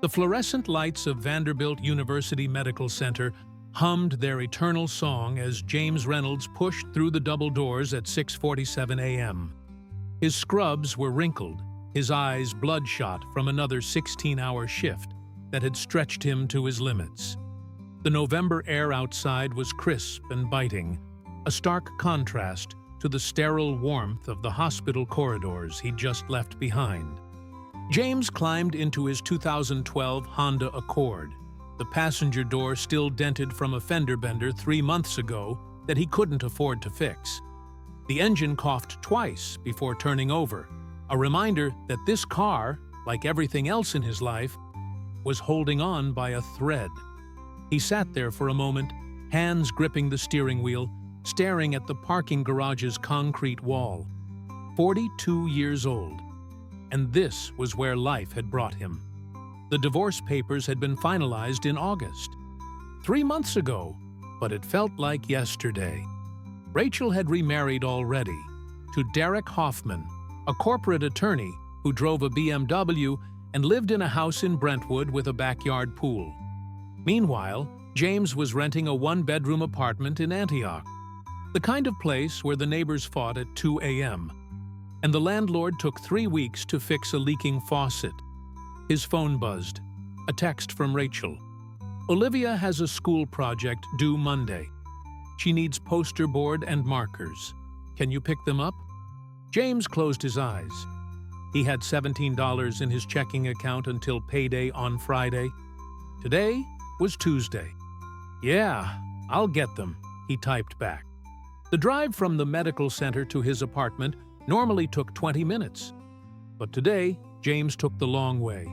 The fluorescent lights of Vanderbilt University Medical Center hummed their eternal song as James Reynolds pushed through the double doors at 6:47 a.m. His scrubs were wrinkled, his eyes bloodshot from another 16-hour shift that had stretched him to his limits. The November air outside was crisp and biting, a stark contrast to the sterile warmth of the hospital corridors he'd just left behind. James climbed into his 2012 Honda Accord, the passenger door still dented from a fender bender 3 months ago that he couldn't afford to fix. The engine coughed twice before turning over, a reminder that this car, like everything else in his life, was holding on by a thread. He sat there for a moment, hands gripping the steering wheel, staring at the parking garage's concrete wall. 42 years old. And this was where life had brought him. The divorce papers had been finalized in August. 3 months ago, but it felt like yesterday. Rachel had remarried already, to Derek Hoffman, a corporate attorney who drove a BMW and lived in a house in Brentwood with a backyard pool. Meanwhile, James was renting a one-bedroom apartment in Antioch, the kind of place where the neighbors fought at 2 a.m., and the landlord took 3 weeks to fix a leaking faucet. His phone buzzed. A text from Rachel. Olivia has a school project due Monday. She needs poster board and markers. Can you pick them up? James closed his eyes. He had $17 in his checking account until payday on Friday. Today was Tuesday. Yeah, I'll get them, he typed back. The drive from the medical center to his apartment normally took 20 minutes. But today, James took the long way,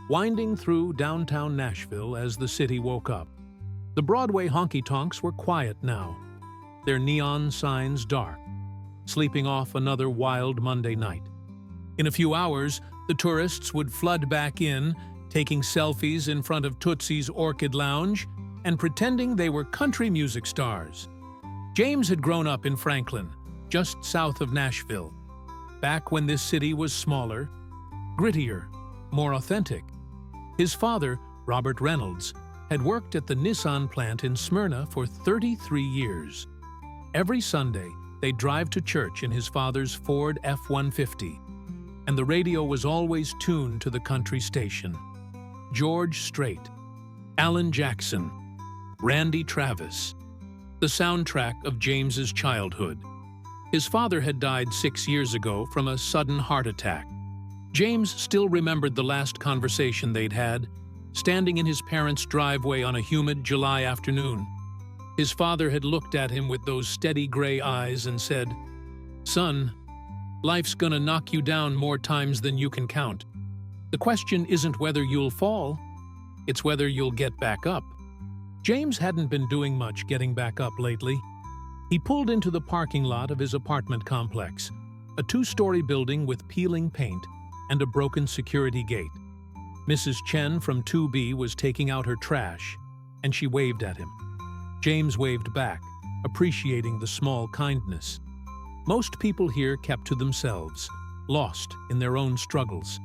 winding through downtown Nashville as the city woke up. The Broadway honky-tonks were quiet now, their neon signs dark, sleeping off another wild Monday night. In a few hours, the tourists would flood back in, taking selfies in front of Tootsie's Orchid Lounge and pretending they were country music stars. James had grown up in Franklin, just south of Nashville, back when this city was smaller, grittier, more authentic. His father, Robert Reynolds, had worked at the Nissan plant in Smyrna for 33 years. Every Sunday, they'd drive to church in his father's Ford F-150, and the radio was always tuned to the country station. George Strait, Alan Jackson, Randy Travis, the soundtrack of James's childhood. His father had died 6 years ago from a sudden heart attack. James still remembered the last conversation they'd had, standing in his parents' driveway on a humid July afternoon. His father had looked at him with those steady gray eyes and said, "Son, life's gonna knock you down more times than you can count. The question isn't whether you'll fall, it's whether you'll get back up." James hadn't been doing much getting back up lately. He pulled into the parking lot of his apartment complex, a 2-story building with peeling paint and a broken security gate. Mrs. Chen from 2B was taking out her trash, and she waved at him. James waved back, appreciating the small kindness. Most people here kept to themselves, lost in their own struggles.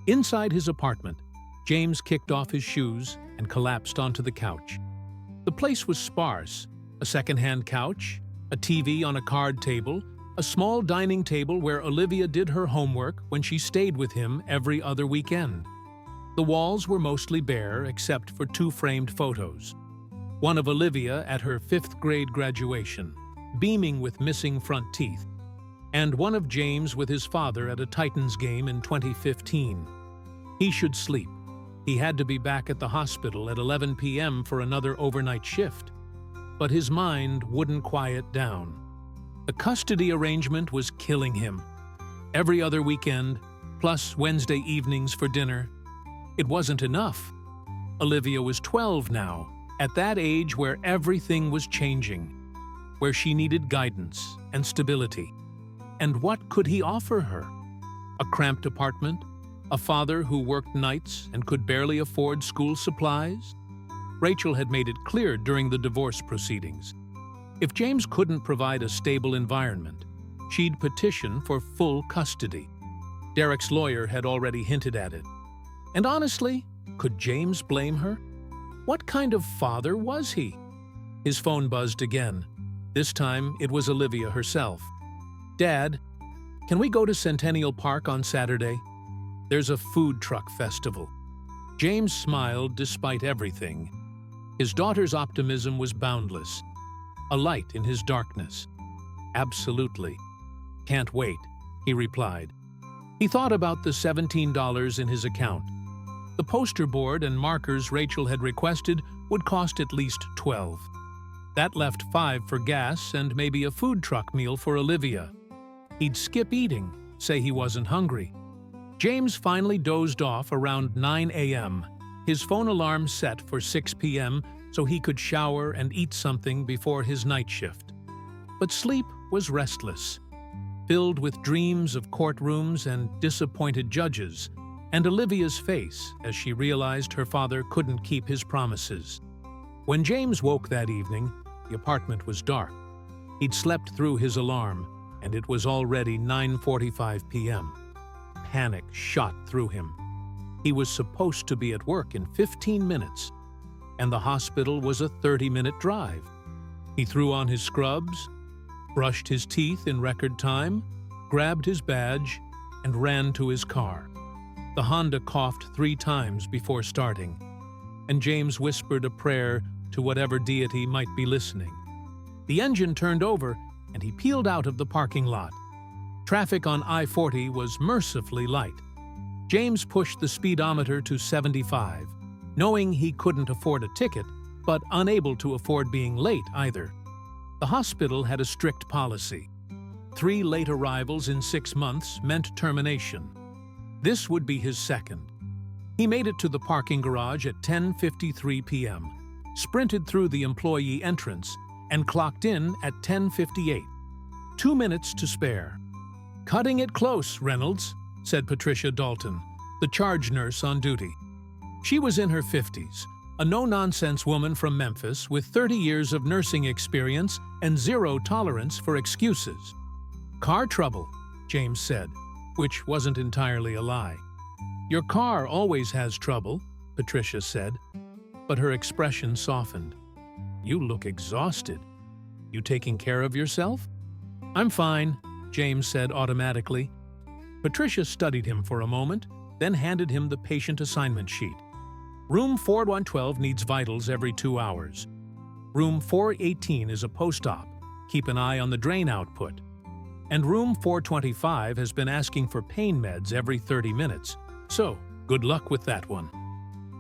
Inside his apartment, James kicked off his shoes and collapsed onto the couch. The place was sparse: a second-hand couch, a TV on a card table, a small dining table where Olivia did her homework when she stayed with him every other weekend. The walls were mostly bare except for 2 framed photos. One of Olivia at her 5th grade graduation, beaming with missing front teeth, and one of James with his father at a Titans game in 2015. He should sleep. He had to be back at the hospital at 11 p.m. for another overnight shift. But his mind wouldn't quiet down. The custody arrangement was killing him. Every other weekend, plus Wednesday evenings for dinner. It wasn't enough. Olivia was 12 now, at that age where everything was changing, where she needed guidance and stability. And what could he offer her? A cramped apartment? A father who worked nights and could barely afford school supplies? Rachel had made it clear during the divorce proceedings. If James couldn't provide a stable environment, she'd petition for full custody. Derek's lawyer had already hinted at it. And honestly, Could James blame her? What kind of father was he? His phone buzzed again. This time, it was Olivia herself. "Dad, can we go to Centennial Park on Saturday? There's a food truck festival." James smiled despite everything. His daughter's optimism was boundless, a light in his darkness. "Absolutely. Can't wait," he replied. He thought about the $17 in his account. The poster board and markers Rachel had requested would cost at least $12. That left $5 for gas and maybe a food truck meal for Olivia. He'd skip eating, say he wasn't hungry. James finally dozed off around 9 a.m., his phone alarm set for 6 p.m. so he could shower and eat something before his night shift. But sleep was restless, filled with dreams of courtrooms and disappointed judges, and Olivia's face as she realized her father couldn't keep his promises. When James woke that evening, the apartment was dark. He'd slept through his alarm, and it was already 9:45 p.m. Panic shot through him. He was supposed to be at work in 15 minutes, and the hospital was a 30-minute drive. He threw on his scrubs, brushed his teeth in record time, grabbed his badge, and ran to his car. The Honda coughed 3 times before starting, and James whispered a prayer to whatever deity might be listening. The engine turned over, and he peeled out of the parking lot. Traffic on I-40 was mercifully light. James pushed the speedometer to 75, knowing he couldn't afford a ticket, but unable to afford being late either. The hospital had a strict policy. 3 late arrivals in 6 months meant termination. This would be his second. He made it to the parking garage at 10:53 p.m., sprinted through the employee entrance, and clocked in at 10:58. 2 minutes to spare. "Cutting it close, Reynolds," said Patricia Dalton, the charge nurse on duty. She was in her 50s, a no-nonsense woman from Memphis with 30 years of nursing experience and 0 tolerance for excuses. "Car trouble," James said, which wasn't entirely a lie. "Your car always has trouble," Patricia said, but her expression softened. "You look exhausted. You taking care of yourself?" "I'm fine," James said automatically. Patricia studied him for a moment, then handed him the patient assignment sheet. "Room 4112 needs vitals every 2 hours. Room 418 is a post-op. Keep an eye on the drain output. And room 425 has been asking for pain meds every 30 minutes. So, good luck with that one."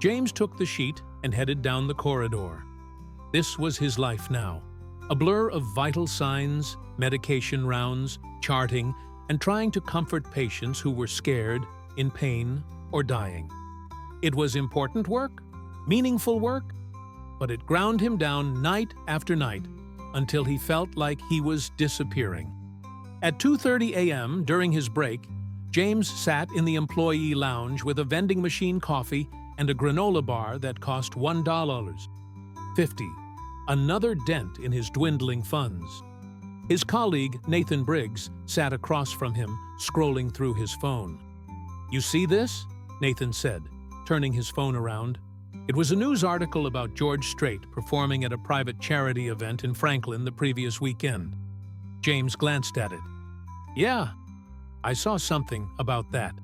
James took the sheet and headed down the corridor. This was his life now. A blur of vital signs, medication rounds, charting, and trying to comfort patients who were scared, in pain, or dying. It was important work, meaningful work, but it ground him down night after night until he felt like he was disappearing. At 2:30 a.m. during his break, James sat in the employee lounge with a vending machine coffee and a granola bar that cost $1.50. Another dent in his dwindling funds. His colleague, Nathan Briggs, sat across from him, scrolling through his phone. "You see this?" Nathan said, turning his phone around. It was a news article about George Strait performing at a private charity event in Franklin the previous weekend. James glanced at it. "Yeah, I saw something about that."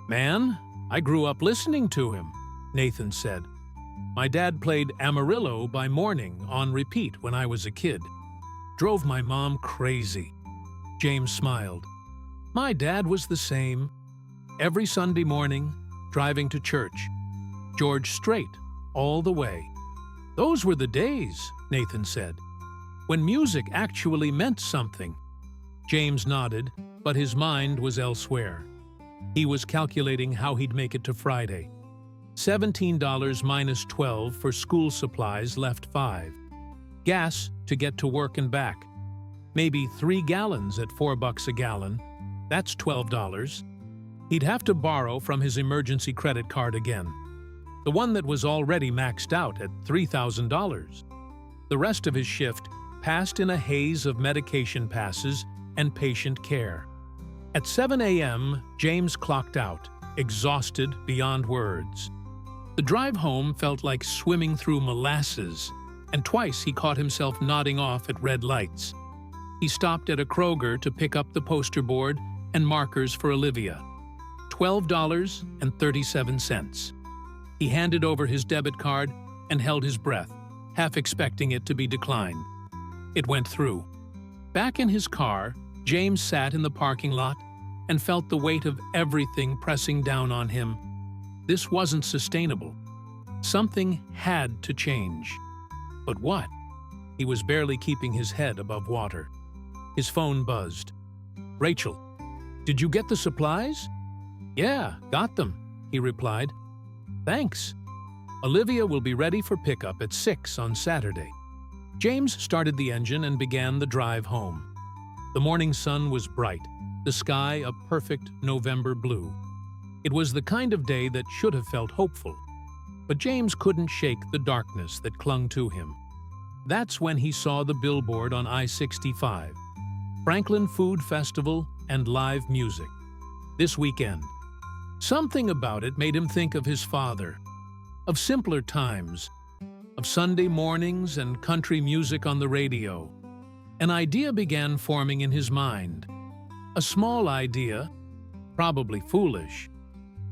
"Man, I grew up listening to him," Nathan said. "My dad played Amarillo by Morning on repeat when I was a kid. Drove my mom crazy." James smiled. "My dad was the same. Every Sunday morning, driving to church. George Strait, all the way." "Those were the days," Nathan said, "when music actually meant something." James nodded, but his mind was elsewhere. He was calculating how he'd make it to Friday. $17 minus $12 for school supplies left $5. Gas to get to work and back. Maybe 3 gallons at $4 a gallon. That's $12. He'd have to borrow from his emergency credit card again, the one that was already maxed out at $3,000. The rest of his shift passed in a haze of medication passes and patient care. At 7 a.m., James clocked out, exhausted beyond words. The drive home felt like swimming through molasses, and twice he caught himself nodding off at red lights. He stopped at a Kroger to pick up the poster board and markers for Olivia. $12.37. He handed over his debit card and held his breath, half expecting it to be declined. It went through. Back in his car, James sat in the parking lot and felt the weight of everything pressing down on him. This wasn't sustainable. Something had to change. But what? He was barely keeping his head above water. His phone buzzed. "Rachel, did you get the supplies?" "Yeah, got them," he replied. "Thanks. Olivia will be ready for pickup at 6 on Saturday." James started the engine and began the drive home. The morning sun was bright, the sky a perfect November blue. It was the kind of day that should have felt hopeful, but James couldn't shake the darkness that clung to him. That's when he saw the billboard on I-65, Franklin Food Festival and live music. This weekend. Something about it made him think of his father, of simpler times, of Sunday mornings and country music on the radio. An idea began forming in his mind. A small idea, probably foolish,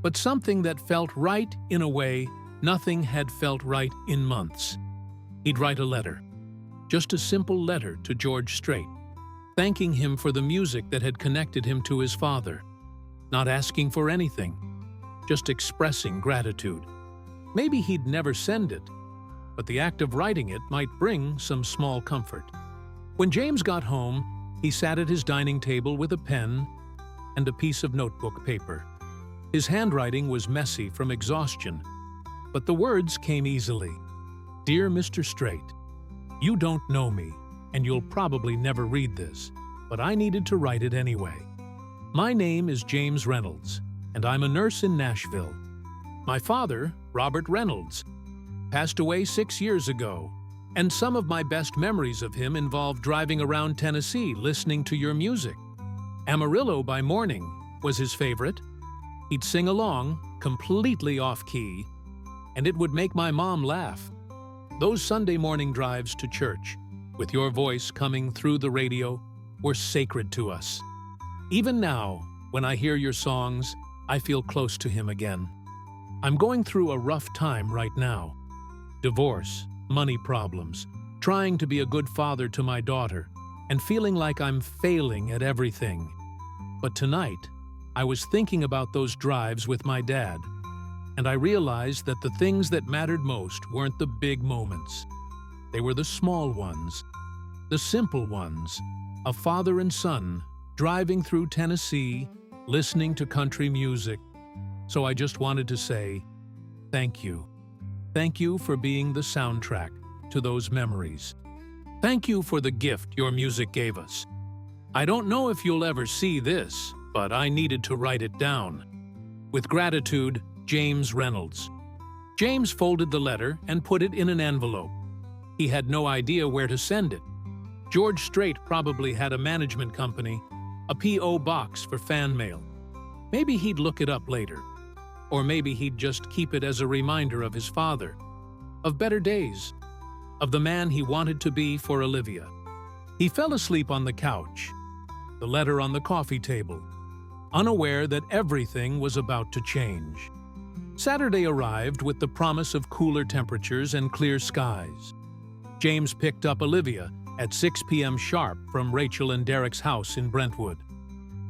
but something that felt right in a way nothing had felt right in months. He'd write a letter, just a simple letter to George Strait, thanking him for the music that had connected him to his father, not asking for anything, just expressing gratitude. Maybe he'd never send it, but the act of writing it might bring some small comfort. When James got home, he sat at his dining table with a pen and a piece of notebook paper. His handwriting was messy from exhaustion, but the words came easily. "Dear Mr. Strait, you don't know me, and you'll probably never read this, but I needed to write it anyway. My name is James Reynolds, and I'm a nurse in Nashville. My father, Robert Reynolds, passed away 6 years ago, and some of my best memories of him involve driving around Tennessee listening to your music. Amarillo by Morning was his favorite. He'd sing along, completely off-key, and it would make my mom laugh. Those Sunday morning drives to church, with your voice coming through the radio, were sacred to us. Even now, when I hear your songs, I feel close to him again. I'm going through a rough time right now. Divorce, money problems, trying to be a good father to my daughter, and feeling like I'm failing at everything. But tonight, I was thinking about those drives with my dad, and I realized that the things that mattered most weren't the big moments. They were the small ones, the simple ones, a father and son driving through Tennessee, listening to country music. So I just wanted to say, thank you. Thank you for being the soundtrack to those memories. Thank you for the gift your music gave us. I don't know if you'll ever see this, but I needed to write it down. With gratitude, James Reynolds." James folded the letter and put it in an envelope. He had no idea where to send it. George Strait probably had a management company, a P.O. box for fan mail. Maybe he'd look it up later. Or maybe he'd just keep it as a reminder of his father, of better days, of the man he wanted to be for Olivia. He fell asleep on the couch, the letter on the coffee table, unaware that everything was about to change. Saturday arrived with the promise of cooler temperatures and clear skies. James picked up Olivia at 6 p.m. sharp from Rachel and Derek's house in Brentwood.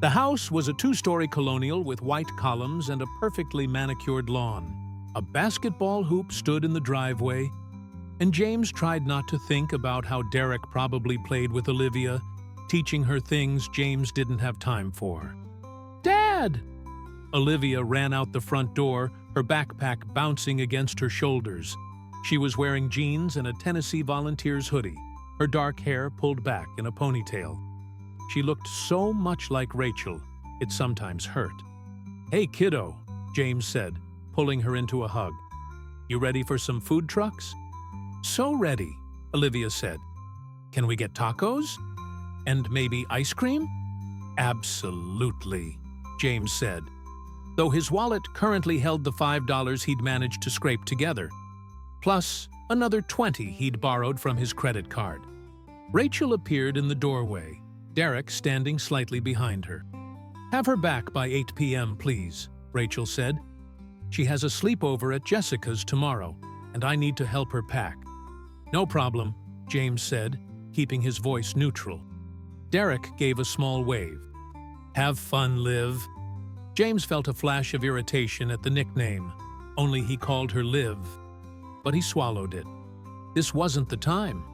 The house was a 2-story colonial with white columns and a perfectly manicured lawn. A basketball hoop stood in the driveway, and James tried not to think about how Derek probably played with Olivia, teaching her things James didn't have time for. "Dad!" Olivia ran out the front door, her backpack bouncing against her shoulders. She was wearing jeans and a Tennessee Volunteers hoodie, her dark hair pulled back in a ponytail. She looked so much like Rachel, it sometimes hurt. "Hey, kiddo," James said, pulling her into a hug. "You ready for some food trucks?" "So ready," Olivia said. "Can we get tacos? And maybe ice cream?" "Absolutely," James said. though his wallet currently held the $5 he'd managed to scrape together, plus another $20 he'd borrowed from his credit card. Rachel appeared in the doorway, Derek standing slightly behind her. "Have her back by 8 p.m., please," Rachel said. "She has a sleepover at Jessica's tomorrow, and I need to help her pack." "No problem," James said, keeping his voice neutral. Derek gave a small wave. "Have fun, Liv." James felt a flash of irritation at the nickname, only he called her Liv. But he swallowed it. This wasn't the time.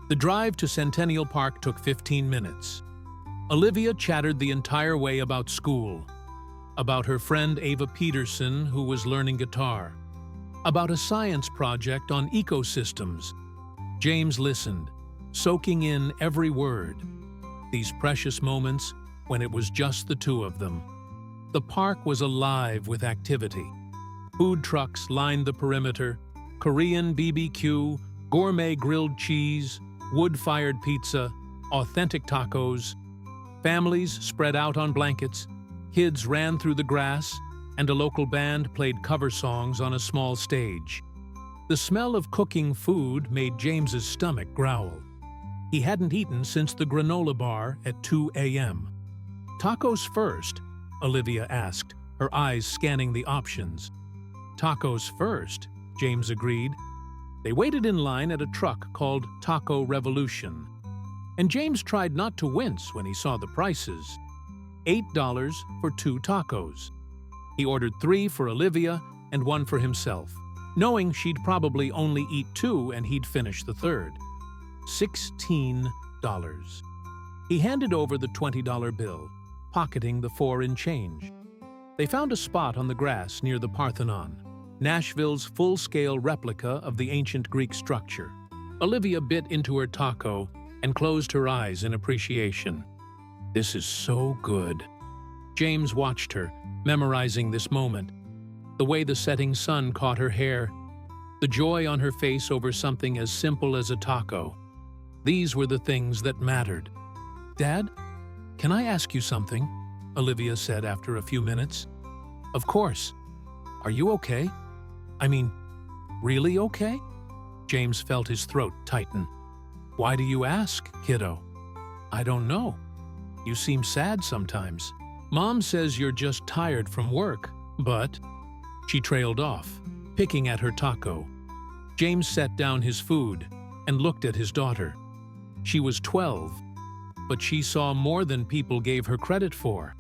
The drive to Centennial Park took 15 minutes. Olivia chattered the entire way about school, about her friend Ava Peterson, who was learning guitar, about a science project on ecosystems. James listened, soaking in every word. These precious moments when it was just the two of them. The park was alive with activity. Food trucks lined the perimeter, Korean BBQ, gourmet grilled cheese, wood-fired pizza, authentic tacos. Families spread out on blankets, kids ran through the grass, and a local band played cover songs on a small stage. The smell of cooking food made James's stomach growl. He hadn't eaten since the granola bar at 2 a.m. "Tacos first?" Olivia asked, her eyes scanning the options. "Tacos first," James agreed. They waited in line at a truck called Taco Revolution. And James tried not to wince when he saw the prices. $8 for 2 tacos. He ordered 3 for Olivia and 1 for himself, knowing she'd probably only eat 2 and he'd finish the third. $16. He handed over the $20 bill, pocketing the 4 in change. They found a spot on the grass near the Parthenon, Nashville's full-scale replica of the ancient Greek structure. Olivia bit into her taco and closed her eyes in appreciation. "This is so good." James watched her, memorizing this moment. The way the setting sun caught her hair, the joy on her face over something as simple as a taco. These were the things that mattered. "Dad, can I ask you something?" Olivia said after a few minutes. "Of course. Are you okay? I mean, really okay?" James felt his throat tighten. "Why do you ask, kiddo?" "I don't know. You seem sad sometimes. Mom says you're just tired from work, but..." She trailed off, picking at her taco. James set down his food and looked at his daughter. She was 12, but she saw more than people gave her credit for.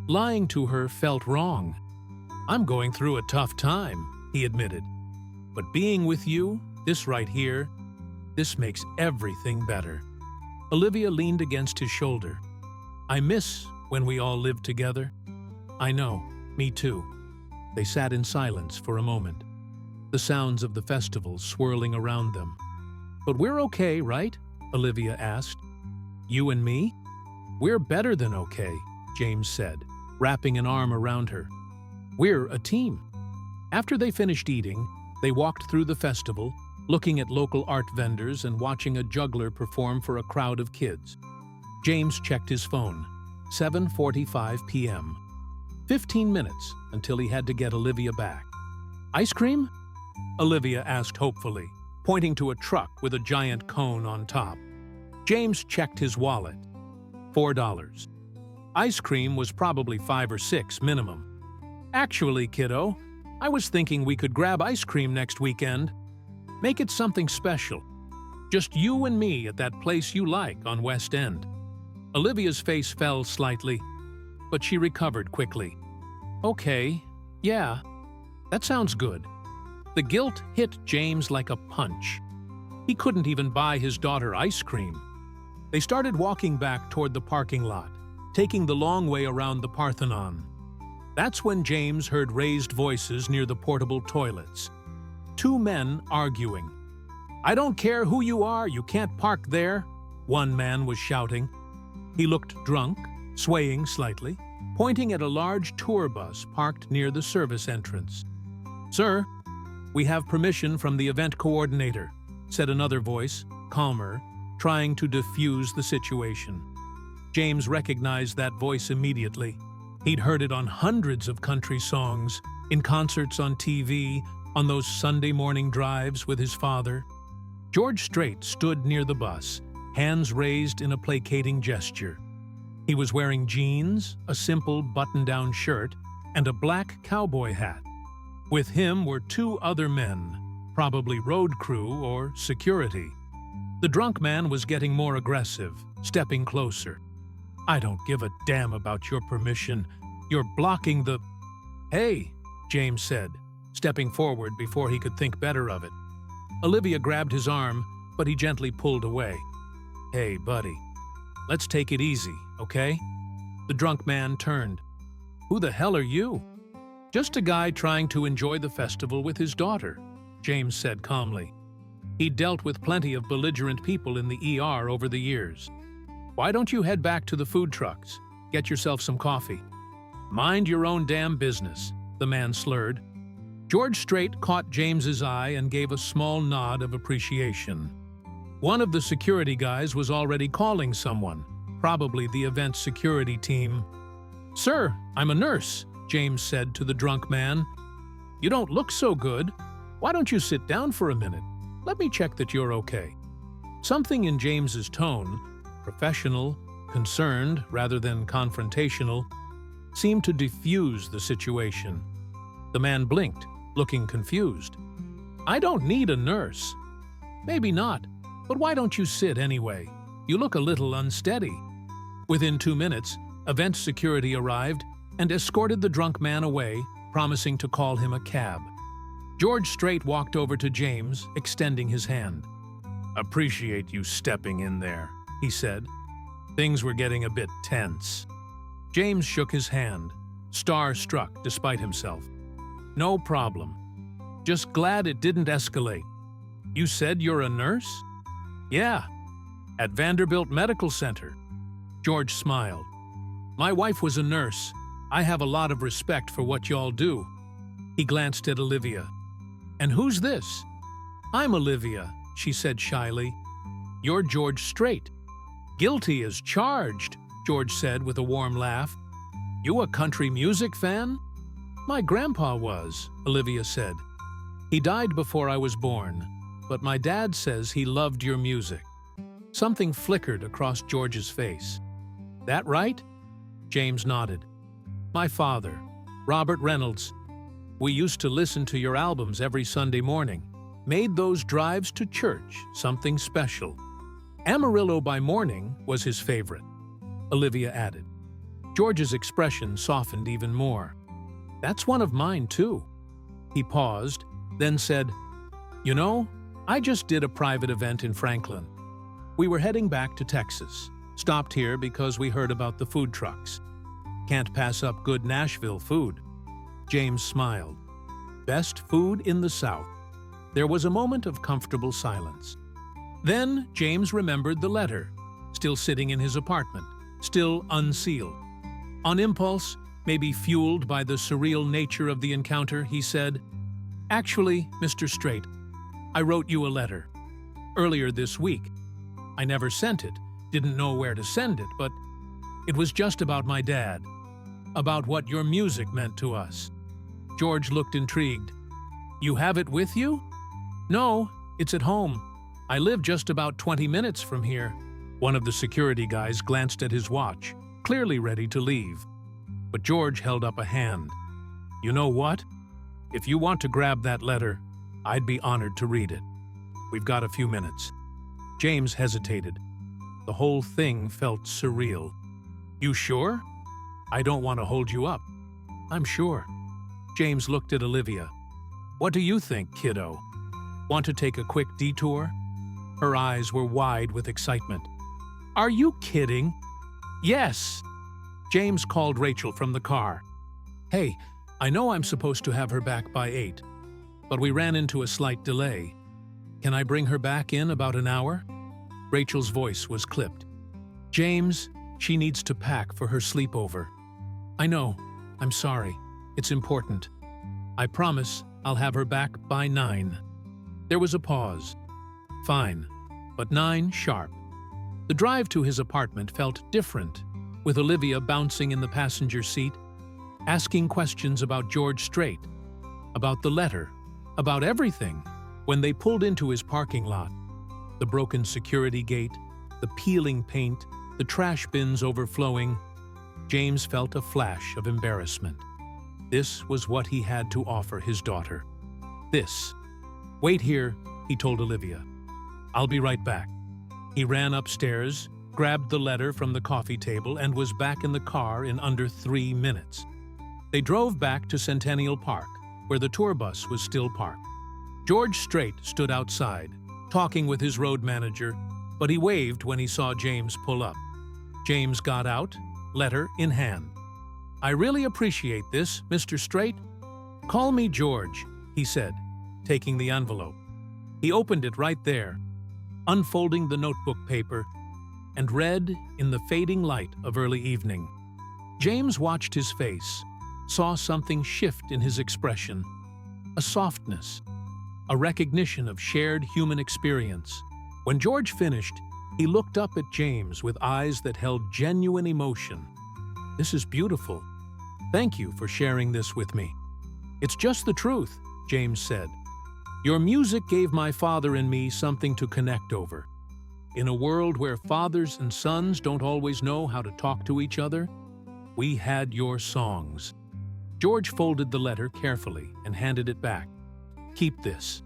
Lying to her felt wrong. "I'm going through a tough time," he admitted. "But being with you, this right here, this makes everything better." Olivia leaned against his shoulder. "I miss when we all lived together." "I know, me too." They sat in silence for a moment, the sounds of the festival swirling around them. "But we're okay, right?" Olivia asked. "You and me?" "We're better than okay," James said, wrapping an arm around her. "We're a team." After they finished eating, they walked through the festival, looking at local art vendors and watching a juggler perform for a crowd of kids. James checked his phone. 7:45 p.m. 15 minutes until he had to get Olivia back. "Ice cream?" Olivia asked hopefully, pointing to a truck with a giant cone on top. James checked his wallet. $4. Ice cream was probably 5 or 6 minimum. "Actually, kiddo, I was thinking we could grab ice cream next weekend. Make it something special. Just you and me at that place you like on West End." Olivia's face fell slightly, but she recovered quickly. "Okay, yeah, that sounds good." The guilt hit James like a punch. He couldn't even buy his daughter ice cream. They started walking back toward the parking lot, taking the long way around the Parthenon. That's when James heard raised voices near the portable toilets. 2 men arguing. "I don't care who you are, you can't park there," one man was shouting. He looked drunk, swaying slightly, pointing at a large tour bus parked near the service entrance. "Sir, we have permission from the event coordinator," said another voice, calmer, trying to diffuse the situation. James recognized that voice immediately. He'd heard it on hundreds of country songs, in concerts on TV, on those Sunday morning drives with his father. George Strait stood near the bus, hands raised in a placating gesture. He was wearing jeans, a simple button-down shirt, and a black cowboy hat. With him were two other men, probably road crew or security. The drunk man was getting more aggressive, stepping closer. "I don't give a damn about your permission. You're blocking the—" "Hey," James said, stepping forward before he could think better of it. Olivia grabbed his arm, but he gently pulled away. "Hey, buddy, let's take it easy, okay?" The drunk man turned. "Who the hell are you?" "Just a guy trying to enjoy the festival with his daughter," James said calmly. He'd dealt with plenty of belligerent people in the ER over the years. "Why don't you head back to the food trucks? Get yourself some coffee." "Mind your own damn business," the man slurred. George Strait caught James's eye and gave a small nod of appreciation. One of the security guys was already calling someone, probably the event security team. "Sir, I'm a nurse," James said to the drunk man. "You don't look so good. Why don't you sit down for a minute? Let me check that you're okay." Something in James's tone, professional, concerned rather than confrontational, seemed to diffuse the situation. The man blinked, looking confused. "I don't need a nurse." "Maybe not, but why don't you sit anyway? You look a little unsteady." Within 2 minutes, event security arrived and escorted the drunk man away, promising to call him a cab. George Strait walked over to James, extending his hand. "Appreciate you stepping in there," he said. Things were getting a bit tense. James shook his hand, star-struck despite himself. "No problem. Just glad it didn't escalate. You said you're a nurse?" "Yeah, at Vanderbilt Medical Center." George smiled. "My wife was a nurse. I have a lot of respect for what y'all do." He glanced at Olivia. "And who's this?" "I'm Olivia," she said shyly. "You're George Strait." "Guilty as charged," George said with a warm laugh. "You a country music fan?" "My grandpa was," Olivia said. "He died before I was born, but my dad says he loved your music." Something flickered across George's face. "That right?" James nodded. "My father, Robert Reynolds. We used to listen to your albums every Sunday morning. Made those drives to church something special. Amarillo by Morning was his favorite," Olivia added. George's expression softened even more. "That's one of mine, too." He paused, then said, "You know, I just did a private event in Franklin. We were heading back to Texas. Stopped here because we heard about the food trucks. Can't pass up good Nashville food." James smiled. Best food in the South. There was a moment of comfortable silence. Then James remembered the letter, still sitting in his apartment, still unsealed. On impulse, maybe fueled by the surreal nature of the encounter, he said, "Actually, Mr. Strait, I wrote you a letter. Earlier this week. I never sent it, didn't know where to send it, but it was just about my dad, about what your music meant to us." George looked intrigued. "You have it with you?" "No, it's at home. I live just about 20 minutes from here." One of the security guys glanced at his watch, clearly ready to leave. But George held up a hand. "You know what? If you want to grab that letter, I'd be honored to read it. We've got a few minutes." James hesitated. The whole thing felt surreal. "You sure?" "I don't want to hold you up." "I'm sure." James looked at Olivia. "What do you think, kiddo? Want to take a quick detour?" Her eyes were wide with excitement. "Are you kidding?" "Yes." James called Rachel from the car. "Hey, I know I'm supposed to have her back by 8, but we ran into a slight delay. Can I bring her back in about an hour?" Rachel's voice was clipped. "James, she needs to pack for her sleepover." "I know. I'm sorry. It's important. I promise I'll have her back by 9. There was a pause. "Fine, but 9 sharp." The drive to his apartment felt different, with Olivia bouncing in the passenger seat, asking questions about George Strait, about the letter, about everything. When they pulled into his parking lot, the broken security gate, the peeling paint, the trash bins overflowing, James felt a flash of embarrassment. This was what he had to offer his daughter. This. "Wait here," he told Olivia. "I'll be right back." He ran upstairs, grabbed the letter from the coffee table, and was back in the car in under 3 minutes. They drove back to Centennial Park, where the tour bus was still parked. George Strait stood outside, talking with his road manager, but he waved when he saw James pull up. James got out, letter in hand. "I really appreciate this, Mr. Strait." "Call me George," he said, taking the envelope. He opened it right there, unfolding the notebook paper, and read in the fading light of early evening. James watched his face, saw something shift in his expression, a softness, a recognition of shared human experience. When George finished, he looked up at James with eyes that held genuine emotion. "This is beautiful. Thank you for sharing this with me." "It's just the truth," James said. "Your music gave my father and me something to connect over. In a world where fathers and sons don't always know how to talk to each other, we had your songs." George folded the letter carefully and handed it back. "Keep this.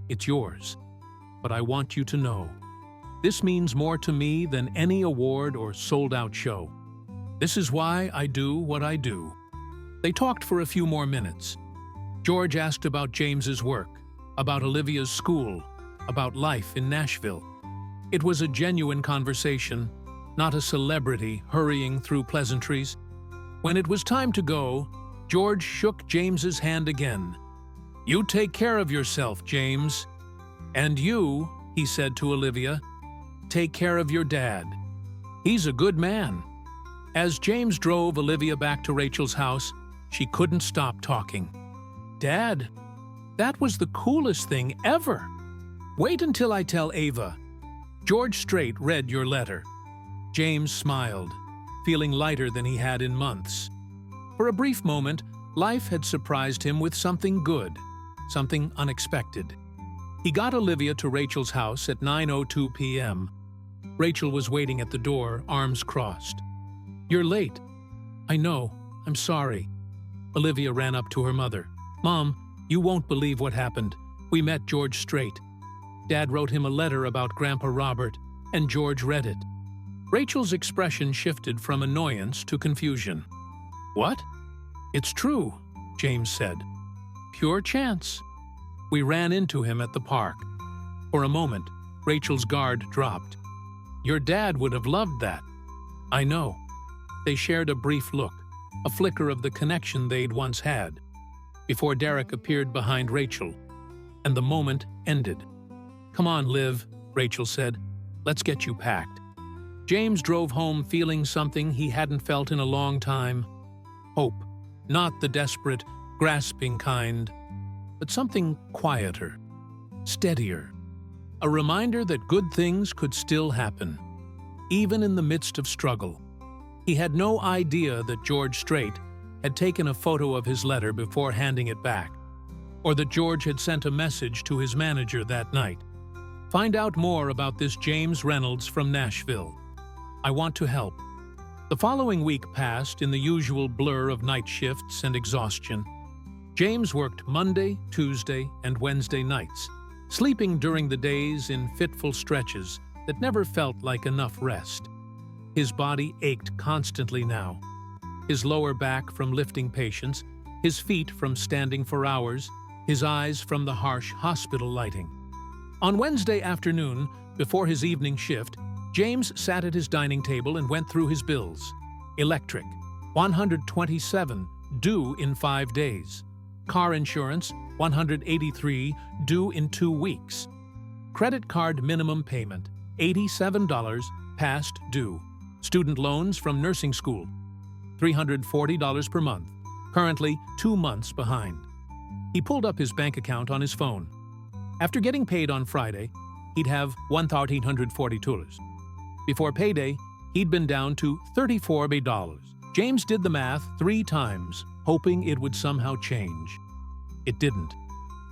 It's yours. But I want you to know, this means more to me than any award or sold-out show. This is why I do what I do." They talked for a few more minutes. George asked about James's work, about Olivia's school, about life in Nashville. It was a genuine conversation, not a celebrity hurrying through pleasantries. When it was time to go, George shook James's hand again. "You take care of yourself, James. And you," he said to Olivia, "take care of your dad. He's a good man." As James drove Olivia back to Rachel's house, she couldn't stop talking. "Dad, that was the coolest thing ever. Wait until I tell Ava. George Strait read your letter." James smiled, feeling lighter than he had in months. For a brief moment, life had surprised him with something good, something unexpected. He got Olivia to Rachel's house at 9:02 p.m. Rachel was waiting at the door, arms crossed. "You're late." "I know. I'm sorry." Olivia ran up to her mother. "Mom, you won't believe what happened. We met George Strait. Dad wrote him a letter about Grandpa Robert, and George read it." Rachel's expression shifted from annoyance to confusion. "What?" "It's true," James said. "Pure chance. We ran into him at the park." For a moment, Rachel's guard dropped. "Your dad would have loved that." "I know." They shared a brief look, a flicker of the connection they'd once had, before Derek appeared behind Rachel, and the moment ended. "Come on, Liv," Rachel said. "Let's get you packed." James drove home feeling something he hadn't felt in a long time. Hope, not the desperate, grasping kind, but something quieter, steadier. A reminder that good things could still happen, even in the midst of struggle. He had no idea that George Strait had taken a photo of his letter before handing it back, or that George had sent a message to his manager that night. Find out more about this James Reynolds from Nashville. I want to help. The following week passed in the usual blur of night shifts and exhaustion. James worked Monday, Tuesday, and Wednesday nights, sleeping during the days in fitful stretches that never felt like enough rest. His body ached constantly now. His lower back from lifting patients, his feet from standing for hours, his eyes from the harsh hospital lighting. On Wednesday afternoon, before his evening shift, James sat at his dining table and went through his bills. Electric, $127, due in 5 days. Car insurance, $183, due in 2 weeks. Credit card minimum payment, $87, past due. Student loans from nursing school, $340 per month, currently 2 months behind. He pulled up his bank account on his phone. After getting paid on Friday, he'd have $1,840. Before payday, he'd been down to $34. James did the math 3 times, hoping it would somehow change. It didn't.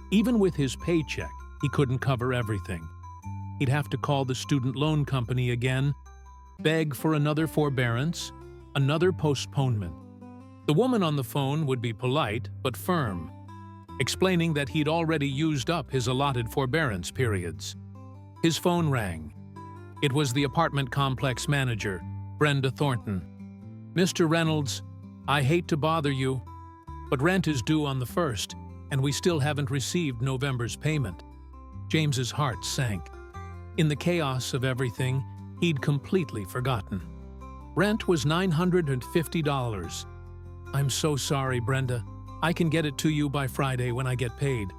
Even with his paycheck, he couldn't cover everything. He'd have to call the student loan company again, beg for another forbearance, another postponement. The woman on the phone would be polite but firm, explaining that he'd already used up his allotted forbearance periods. His phone rang. It was the apartment complex manager, Brenda Thornton. "Mr. Reynolds, I hate to bother you, but rent is due on the 1st, and we still haven't received November's payment." James's heart sank. In the chaos of everything, he'd completely forgotten. Rent was $950. "I'm so sorry, Brenda. I can get it to you by Friday when I get paid."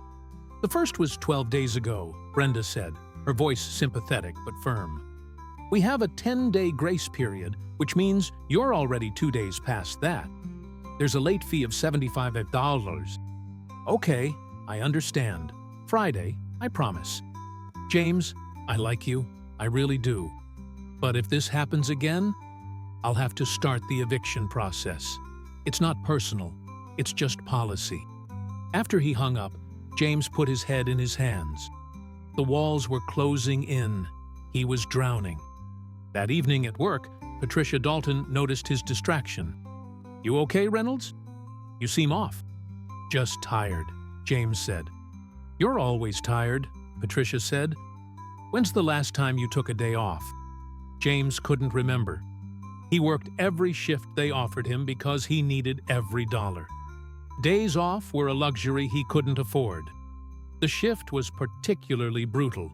"The 1st was 12 days ago," Brenda said, her voice sympathetic but firm. "We have a 10-day grace period, which means you're already 2 days past that. There's a late fee of $75. "Okay, I understand. Friday, I promise." "James, I like you. I really do. But if this happens again, I'll have to start the eviction process. It's not personal. It's just policy." After he hung up, James put his head in his hands. The walls were closing in. He was drowning. That evening at work, Patricia Dalton noticed his distraction. "You okay, Reynolds? You seem off." "Just tired," James said. "You're always tired," Patricia said. "When's the last time you took a day off?" James couldn't remember. He worked every shift they offered him because he needed every dollar. Days off were a luxury he couldn't afford. The shift was particularly brutal.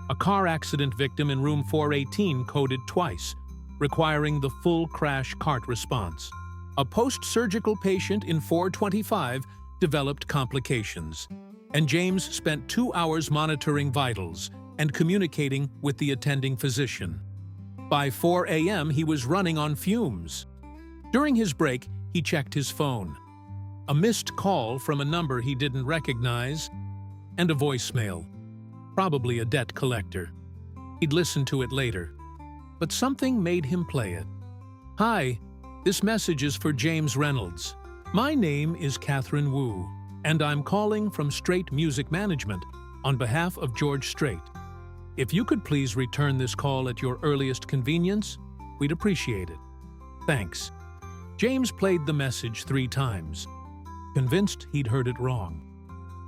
A car accident victim in room 418 coded twice, requiring the full crash cart response. A post-surgical patient in 425 developed complications, and James spent 2 hours monitoring vitals and communicating with the attending physician. By 4 a.m., he was running on fumes. During his break, he checked his phone. A missed call from a number he didn't recognize, and a voicemail. Probably a debt collector. He'd listen to it later. But something made him play it. "Hi, this message is for James Reynolds. My name is Catherine Wu, and I'm calling from Strait Music Management on behalf of George Strait. If you could please return this call at your earliest convenience, we'd appreciate it. Thanks." James played the message 3 times, convinced he'd heard it wrong.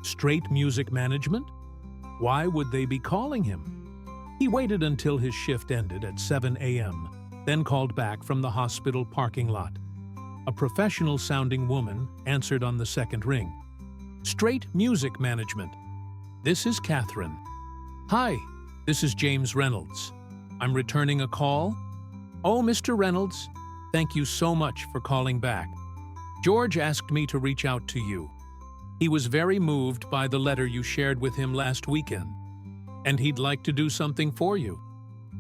Strait Music Management? Why would they be calling him? He waited until his shift ended at 7 a.m., then called back from the hospital parking lot. A professional-sounding woman answered on the second ring. "Strait Music Management. This is Catherine." "Hi, this is James Reynolds. I'm returning a call." "Oh, Mr. Reynolds, thank you so much for calling back. George asked me to reach out to you. He was very moved by the letter you shared with him last weekend, and he'd like to do something for you."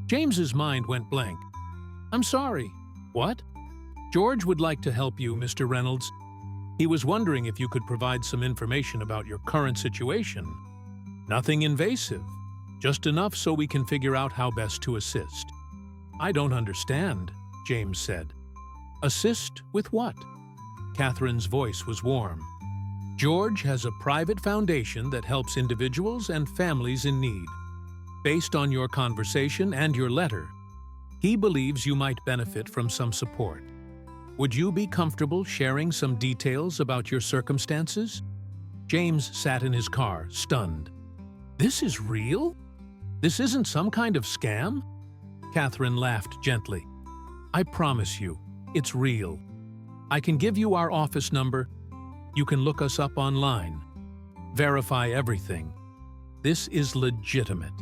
James's mind went blank. "I'm sorry. What?" "George would like to help you, Mr. Reynolds. He was wondering if you could provide some information about your current situation. Nothing invasive, just enough so we can figure out how best to assist." "I don't understand," James said. "Assist with what?" Catherine's voice was warm. "George has a private foundation that helps individuals and families in need. Based on your conversation and your letter, he believes you might benefit from some support. Would you be comfortable sharing some details about your circumstances?" James sat in his car, stunned. "This is real? This isn't some kind of scam?" Catherine laughed gently. "I promise you, it's real. I can give you our office number. You can look us up online. Verify everything. This is legitimate."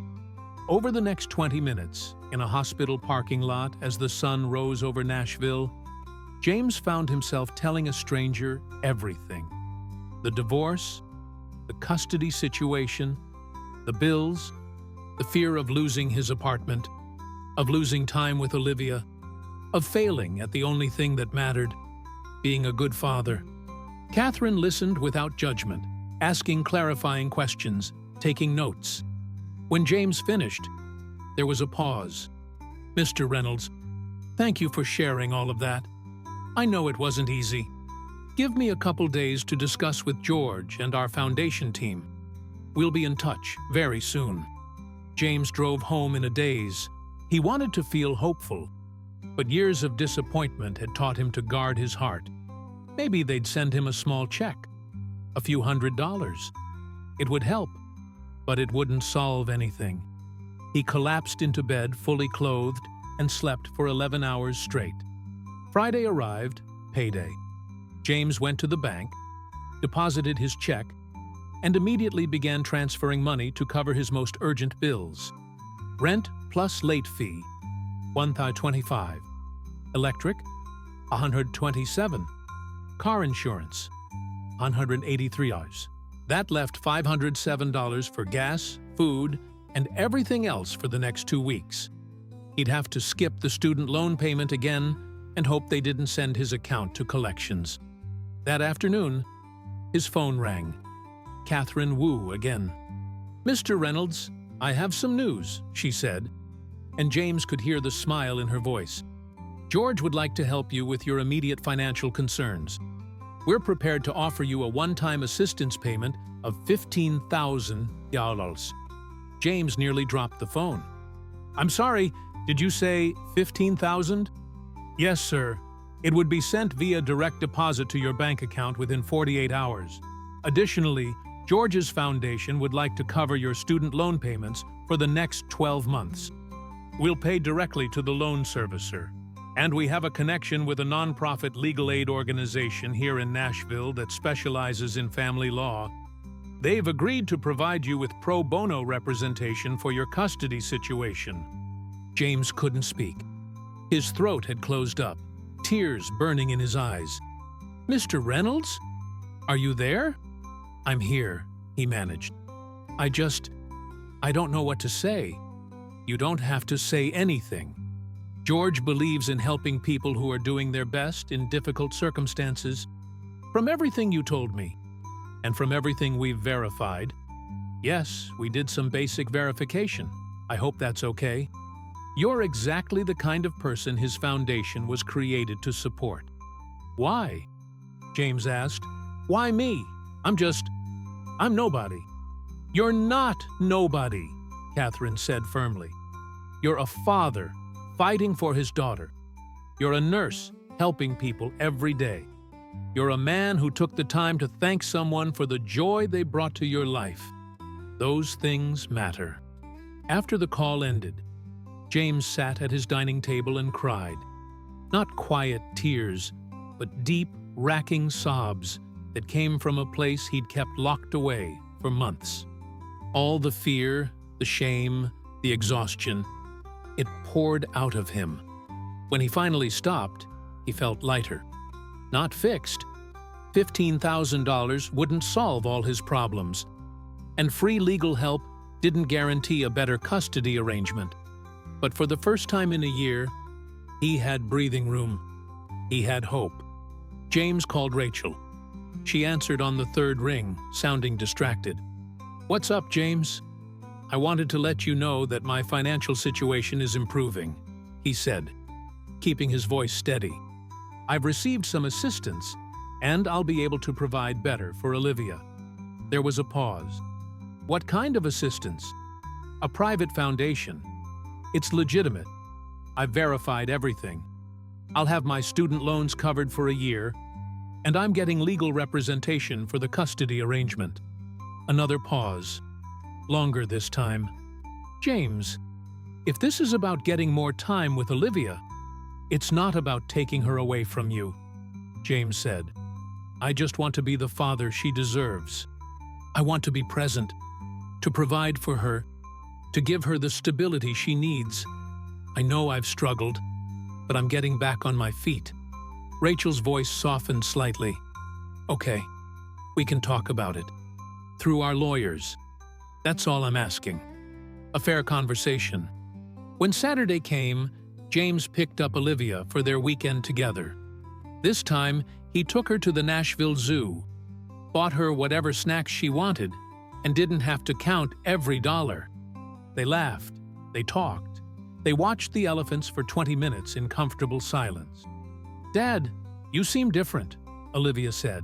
Over the next 20 minutes, in a hospital parking lot as the sun rose over Nashville, James found himself telling a stranger everything. The divorce, the custody situation, the bills, the fear of losing his apartment, of losing time with Olivia, of failing at the only thing that mattered, being a good father. Catherine listened without judgment, asking clarifying questions, taking notes. When James finished, there was a pause. "Mr. Reynolds, thank you for sharing all of that. I know it wasn't easy. Give me a couple days to discuss with George and our foundation team. We'll be in touch very soon." James drove home in a daze. He wanted to feel hopeful, but years of disappointment had taught him to guard his heart. Maybe they'd send him a small check, a few $100s. It would help, but it wouldn't solve anything. He collapsed into bed, fully clothed, and slept for 11 hours straight. Friday arrived, payday. James went to the bank, deposited his check, and immediately began transferring money to cover his most urgent bills. Rent plus late fee, $125. Electric, $127. Car insurance, $183. That left $507 for gas, food, and everything else for the next 2 weeks. He'd have to skip the student loan payment again and hope they didn't send his account to collections. That afternoon, his phone rang. Catherine Wu again. "Mr. Reynolds, I have some news," she said, and James could hear the smile in her voice. "George would like to help you with your immediate financial concerns. We're prepared to offer you a one-time assistance payment of $15,000. James nearly dropped the phone. "I'm sorry, did you say 15,000? "Yes, sir. It would be sent via direct deposit to your bank account within 48 hours. Additionally, George's foundation would like to cover your student loan payments for the next 12 months. We'll pay directly to the loan servicer. And we have a connection with a nonprofit legal aid organization here in Nashville that specializes in family law. They've agreed to provide you with pro bono representation for your custody situation." James couldn't speak. His throat had closed up, tears burning in his eyes. "Mr. Reynolds? Are you there?" "I'm here," he managed. I don't know what to say." "You don't have to say anything. George believes in helping people who are doing their best in difficult circumstances. From everything you told me, and from everything we've verified, yes, we did some basic verification. I hope that's okay. You're exactly the kind of person his foundation was created to support." "Why?" James asked. "Why me? I'm nobody." "You're not nobody," Catherine said firmly. "You're a father fighting for his daughter. You're a nurse helping people every day. You're a man who took the time to thank someone for the joy they brought to your life. Those things matter." After the call ended, James sat at his dining table and cried. Not quiet tears, but deep, racking sobs that came from a place he'd kept locked away for months. All the fear, the shame, the exhaustion, it poured out of him. When he finally stopped, he felt lighter. Not fixed. $15,000 wouldn't solve all his problems, and free legal help didn't guarantee a better custody arrangement. But for the first time in a year, he had breathing room. He had hope. James called Rachel. She answered on the third ring, sounding distracted. "What's up, James?" "I wanted to let you know that my financial situation is improving," he said, keeping his voice steady. "I've received some assistance, and I'll be able to provide better for Olivia." There was a pause. "What kind of assistance?" "A private foundation. It's legitimate. I've verified everything. I'll have my student loans covered for a year, and I'm getting legal representation for the custody arrangement." Another pause. Longer this time. "James, if this is about getting more time with Olivia, it's not about taking her away from you," James said. "I just want to be the father she deserves. I want to be present, to provide for her, to give her the stability she needs. I know I've struggled, but I'm getting back on my feet." Rachel's voice softened slightly. "Okay, we can talk about it. Through our lawyers. That's all I'm asking. A fair conversation." When Saturday came, James picked up Olivia for their weekend together. This time, he took her to the Nashville Zoo, bought her whatever snacks she wanted, and didn't have to count every dollar. They laughed, they talked, they watched the elephants for 20 minutes in comfortable silence. "Dad, you seem different." Olivia said,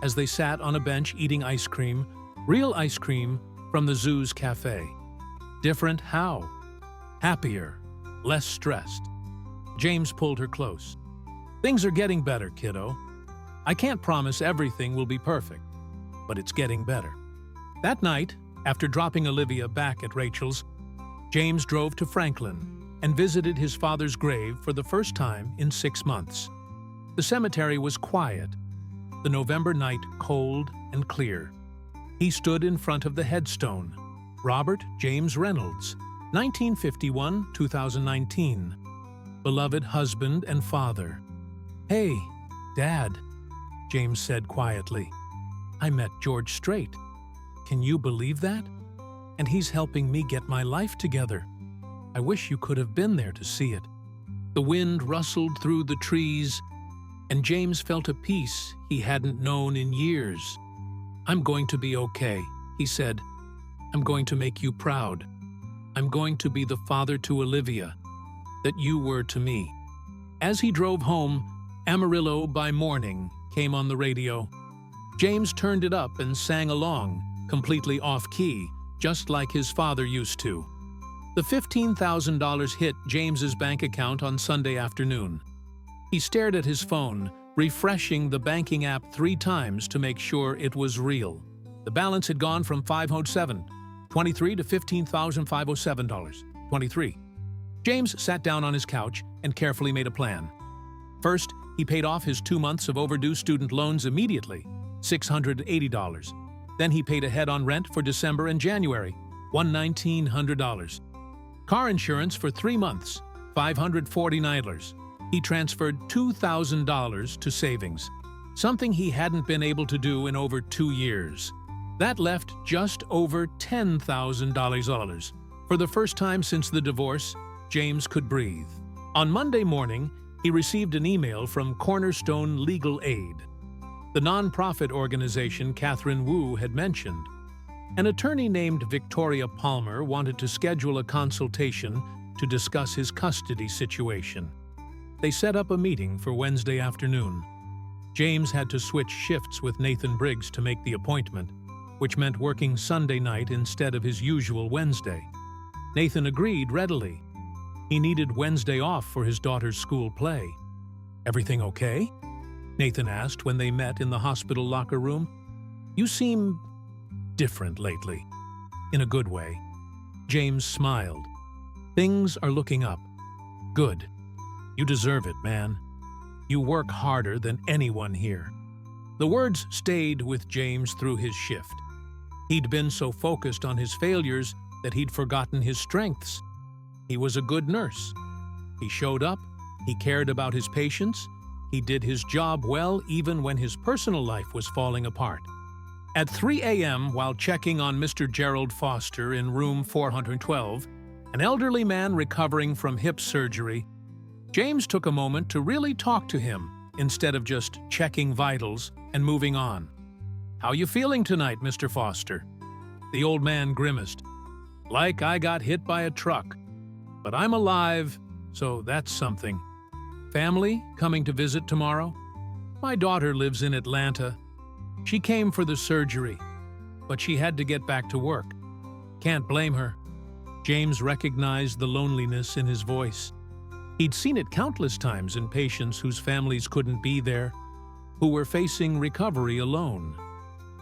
as they sat on a bench eating ice cream, real ice cream from the zoo's cafe. Different how? Happier, less stressed. James pulled her close. Things are getting better, kiddo. I can't promise everything will be perfect, but it's getting better. That night, after dropping Olivia back at Rachel's, James drove to Franklin and visited his father's grave for the first time in 6 months. The cemetery was quiet, the November night cold and clear. He stood in front of the headstone, Robert James Reynolds, 1951-2019, beloved husband and father. "Hey, Dad," James said quietly. "I met George Strait. Can you believe that? And he's helping me get my life together. I wish you could have been there to see it." The wind rustled through the trees, and James felt a peace he hadn't known in years. "I'm going to be okay," he said. "I'm going to make you proud. I'm going to be the father to Olivia that you were to me." As he drove home, Amarillo by Morning came on the radio. James turned it up and sang along, completely off-key, just like his father used to. The $15,000 hit James's bank account on Sunday afternoon. He stared at his phone, refreshing the banking app 3 times to make sure it was real. The balance had gone from $507.23 to $15,507.23. James sat down on his couch and carefully made a plan. First, he paid off his 2 months of overdue student loans immediately, $680. Then he paid ahead on rent for December and January, $1,900. Car insurance for 3 months, $549. He transferred $2,000 to savings, something he hadn't been able to do in over 2 years. That left just over $10,000. For the first time since the divorce, James could breathe. On Monday morning, he received an email from Cornerstone Legal Aid, the nonprofit organization Catherine Wu had mentioned. An attorney named Victoria Palmer wanted to schedule a consultation to discuss his custody situation. They set up a meeting for Wednesday afternoon. James had to switch shifts with Nathan Briggs to make the appointment, which meant working Sunday night instead of his usual Wednesday. Nathan agreed readily. He needed Wednesday off for his daughter's school play. "Everything okay?" Nathan asked when they met in the hospital locker room. "You seem different lately." In a good way. James smiled. "Things are looking up. Good. You deserve it, man. You work harder than anyone here." The words stayed with James through his shift. He'd been so focused on his failures that he'd forgotten his strengths. He was a good nurse. He showed up, he cared about his patients, he did his job well even when his personal life was falling apart. At 3 a.m., while checking on Mr. Gerald Foster in room 412, an elderly man recovering from hip surgery, James took a moment to really talk to him instead of just checking vitals and moving on. "How you feeling tonight, Mr. Foster?" The old man grimaced. "Like I got hit by a truck. But I'm alive, so that's something." "Family coming to visit tomorrow?" "My daughter lives in Atlanta. She came for the surgery, but she had to get back to work. Can't blame her." James recognized the loneliness in his voice. He'd seen it countless times in patients whose families couldn't be there, who were facing recovery alone.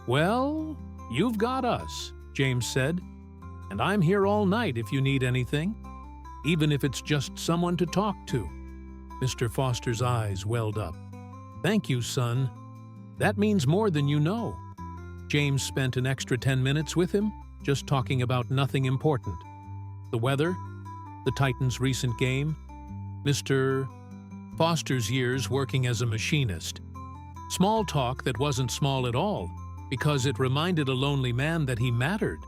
"Well, you've got us," James said, "and I'm here all night if you need anything, even if it's just someone to talk to." Mr. Foster's eyes welled up. "Thank you, son. That means more than you know." James spent an extra 10 minutes with him, just talking about nothing important. The weather, the Titans' recent game, Mr. Foster's years working as a machinist. Small talk that wasn't small at all, because it reminded a lonely man that he mattered.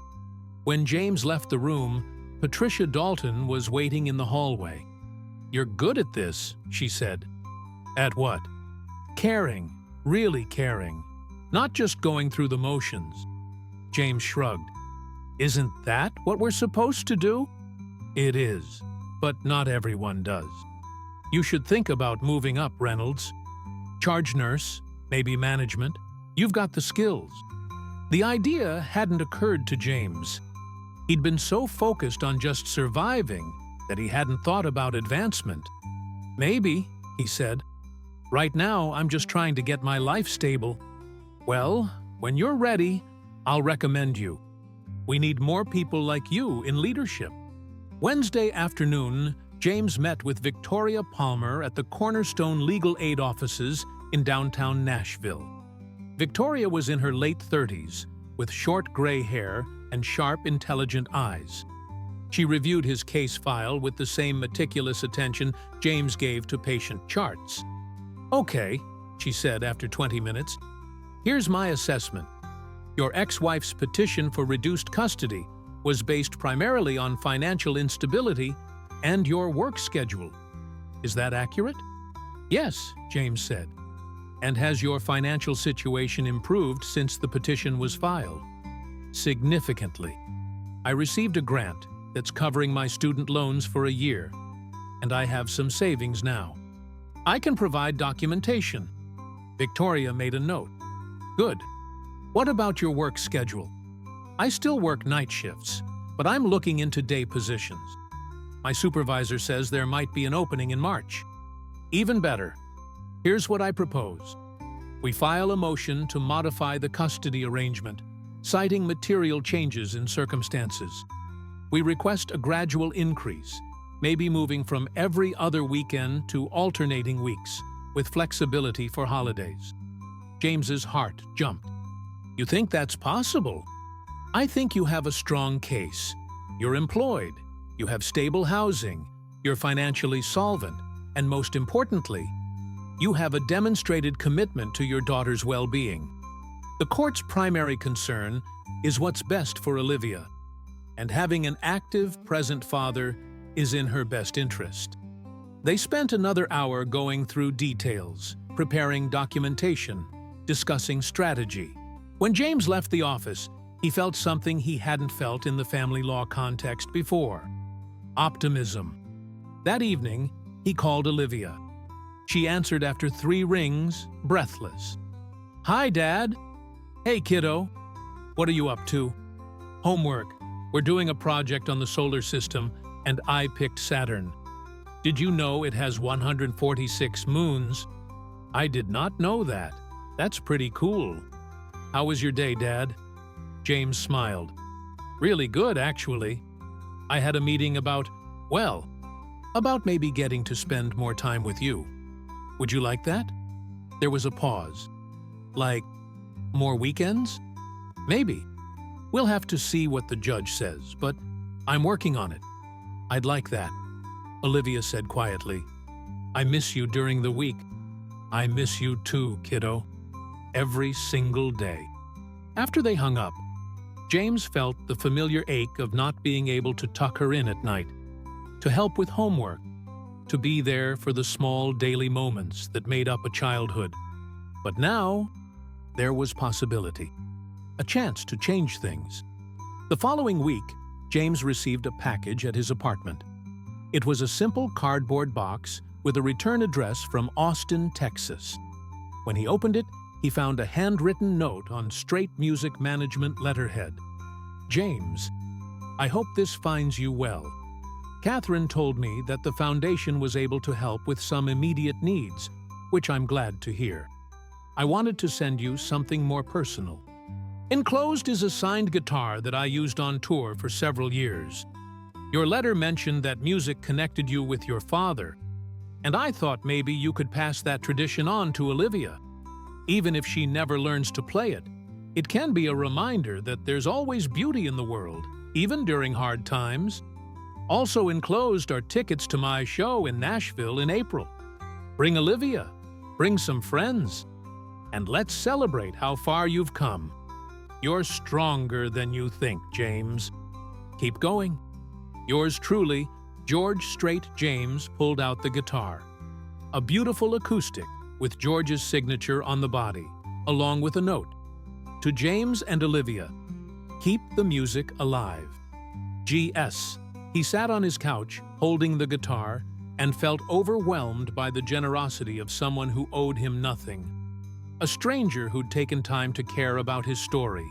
When James left the room, Patricia Dalton was waiting in the hallway. "You're good at this," she said. "At what?" "Caring, really caring, not just going through the motions." James shrugged. "Isn't that what we're supposed to do?" "It is, but not everyone does. You should think about moving up, Reynolds. Charge nurse, maybe management. You've got the skills. The idea hadn't occurred to James. He'd been so focused on just surviving that he hadn't thought about advancement. Maybe, he said. Right now, I'm just trying to get my life stable. Well, when you're ready, I'll recommend you. We need more people like you in leadership. Wednesday afternoon, James met with Victoria Palmer at the Cornerstone Legal Aid offices in downtown Nashville. Victoria was in her late 30s, with short gray hair and sharp, intelligent eyes. She reviewed his case file with the same meticulous attention James gave to patient charts. "Okay," she said after 20 minutes. "Here's my assessment. Your ex-wife's petition for reduced custody was based primarily on financial instability and your work schedule. Is that accurate?" "Yes," James said. "And has your financial situation improved since the petition was filed?" "Significantly. I received a grant that's covering my student loans for a year, and I have some savings now. I can provide documentation." Victoria made a note. "Good. What about your work schedule?" "I still work night shifts, but I'm looking into day positions. My supervisor says there might be an opening in March." "Even better. Here's what I propose. We file a motion to modify the custody arrangement, citing material changes in circumstances. We request a gradual increase, maybe moving from every other weekend to alternating weeks, with flexibility for holidays." James's heart jumped. "You think that's possible?" "I think you have a strong case. You're employed, you have stable housing, you're financially solvent, and most importantly, you have a demonstrated commitment to your daughter's well-being. The court's primary concern is what's best for Olivia, and having an active, present father is in her best interest." They spent another hour going through details, preparing documentation, discussing strategy. When James left the office, he felt something he hadn't felt in the family law context before: optimism. That evening, he called Olivia. She answered after 3 rings, breathless. "Hi, Dad." "Hey, kiddo. What are you up to?" "Homework. We're doing a project on the solar system, and I picked Saturn. Did you know it has 146 moons?" "I did not know that. That's pretty cool." "How was your day, Dad?" James smiled. "Really good, actually. I had a meeting about maybe getting to spend more time with you. Would you like that?" There was a pause. "Like, more weekends?" "Maybe. We'll have to see what the judge says, but I'm working on it." "I'd like that," Olivia said quietly. "I miss you during the week." "I miss you too, kiddo. Every single day." After they hung up, James felt the familiar ache of not being able to tuck her in at night, to help with homework, to be there for the small daily moments that made up a childhood. But now, there was possibility, a chance to change things. The following week, James received a package at his apartment. It was a simple cardboard box with a return address from Austin, Texas. When he opened it, he found a handwritten note on Strait Music Management letterhead. "James, I hope this finds you well. Catherine told me that the foundation was able to help with some immediate needs, which I'm glad to hear. I wanted to send you something more personal. Enclosed is a signed guitar that I used on tour for several years. Your letter mentioned that music connected you with your father, and I thought maybe you could pass that tradition on to Olivia. Even if she never learns to play it, it can be a reminder that there's always beauty in the world, even during hard times. Also enclosed are tickets to my show in Nashville in April. Bring Olivia, bring some friends, and let's celebrate how far you've come. You're stronger than you think, James. Keep going." Yours truly, George Strait. James pulled out the guitar. A beautiful acoustic with George's signature on the body, along with a note. To James and Olivia, keep the music alive. G.S. He sat on his couch, holding the guitar, and felt overwhelmed by the generosity of someone who owed him nothing. a stranger who'd taken time to care about his story.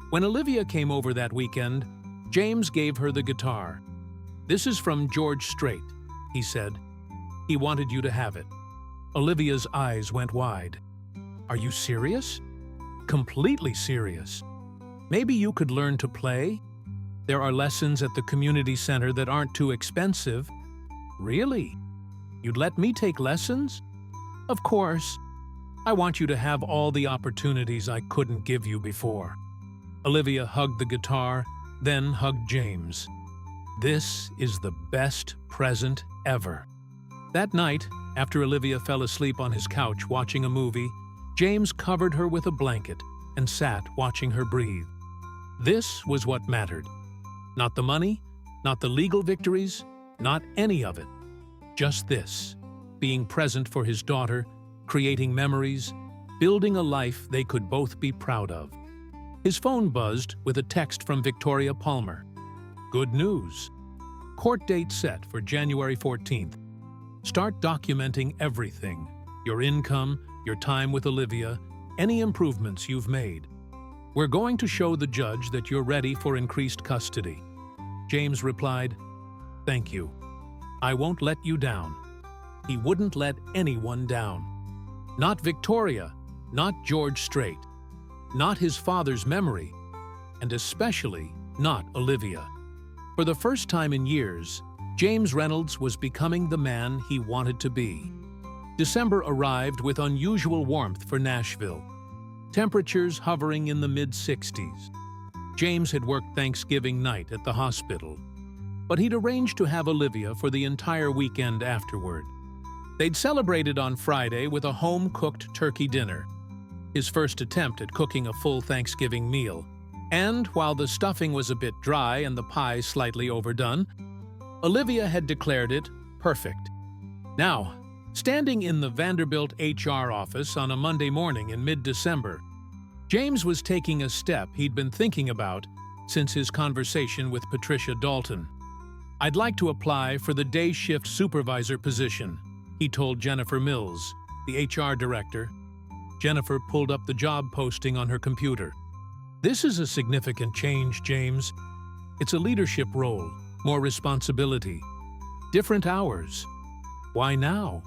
When Olivia came over that weekend, James gave her the guitar. "This is from George Strait," he said. "He wanted you to have it." Olivia's eyes went wide. "Are you serious?" "Completely serious. Maybe you could learn to play? There are lessons at the community center that aren't too expensive." "Really? You'd let me take lessons?" "Of course. I want you to have all the opportunities I couldn't give you before." Olivia hugged the guitar, then hugged James. "This is the best present ever." That night, after Olivia fell asleep on his couch watching a movie, James covered her with a blanket and sat watching her breathe. This was what mattered. Not the money, not the legal victories, not any of it. Just this, being present for his daughter, creating memories, building a life they could both be proud of. His phone buzzed with a text from Victoria Palmer. "Good news. Court date set for January 14th. Start documenting everything, your income, your time with Olivia, any improvements you've made. We're going to show the judge that you're ready for increased custody." James replied, "Thank you. I won't let you down." He wouldn't let anyone down. Not Victoria, not George Strait, not his father's memory, and especially not Olivia. For the first time in years, James Reynolds was becoming the man he wanted to be. December arrived with unusual warmth for Nashville. Temperatures hovering in the mid-60s. James had worked Thanksgiving night at the hospital, but he'd arranged to have Olivia for the entire weekend afterward. They'd celebrated on Friday with a home-cooked turkey dinner, his first attempt at cooking a full Thanksgiving meal. And while the stuffing was a bit dry and the pie slightly overdone, Olivia had declared it perfect. Now, standing in the Vanderbilt HR office on a Monday morning in mid-December, James was taking a step he'd been thinking about since his conversation with Patricia Dalton. "I'd like to apply for the day shift supervisor position," he told Jennifer Mills, the HR director. Jennifer pulled up the job posting on her computer. "This is a significant change, James. It's a leadership role, more responsibility, different hours. Why now?"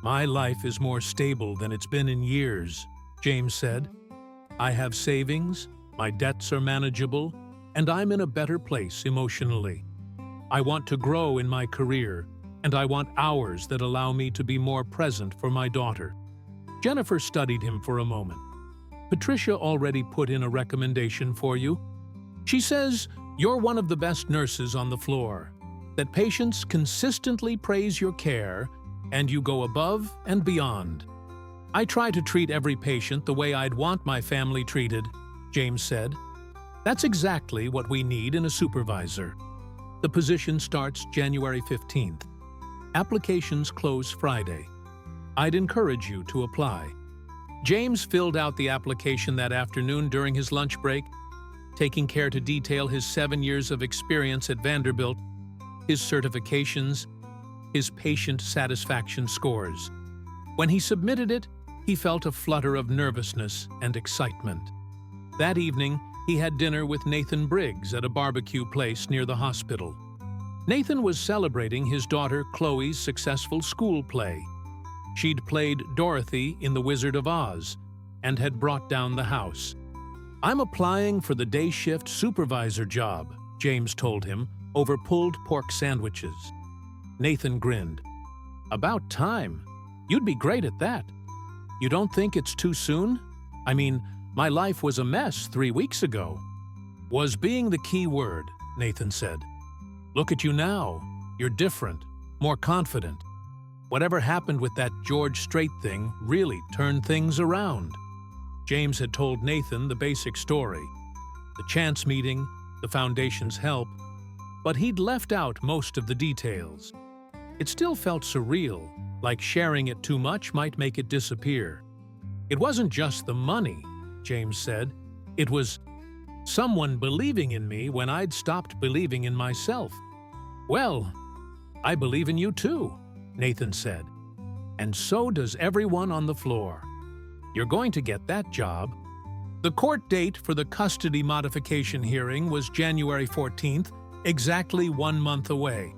"My life is more stable than it's been in years," James said. "I have savings, my debts are manageable, and I'm in a better place emotionally. I want to grow in my career, and I want hours that allow me to be more present for my daughter." Jennifer studied him for a moment. "Patricia already put in a recommendation for you. She says you're one of the best nurses on the floor, that patients consistently praise your care, and you go above and beyond." "I try to treat every patient the way I'd want my family treated," James said. "That's exactly what we need in a supervisor." The position starts January 15th. Applications close Friday. I'd encourage you to apply. James filled out the application that afternoon during his lunch break, taking care to detail his 7 years of experience at Vanderbilt, his certifications, his patient satisfaction scores. When he submitted it, he felt a flutter of nervousness and excitement. That evening, he had dinner with Nathan Briggs at a barbecue place near the hospital. Nathan was celebrating his daughter Chloe's successful school play. She'd played Dorothy in The Wizard of Oz and had brought down the house. "I'm applying for the day shift supervisor job," James told him, over pulled pork sandwiches. Nathan grinned. "About time. You'd be great at that. You don't think it's too soon? I mean, my life was a mess 3 weeks ago." "Was being the key word," Nathan said. "Look at you now. You're different, more confident. Whatever happened with that George Strait thing really turned things around." James had told Nathan the basic story, the chance meeting, the foundation's help, but he'd left out most of the details. It still felt surreal, like sharing it too much might make it disappear. "It wasn't just the money," James said. "It was someone believing in me when I'd stopped believing in myself." "Well, I believe in you too," Nathan said. "And so does everyone on the floor. You're going to get that job. The court date for the custody modification hearing was January 14th, exactly 1 month away.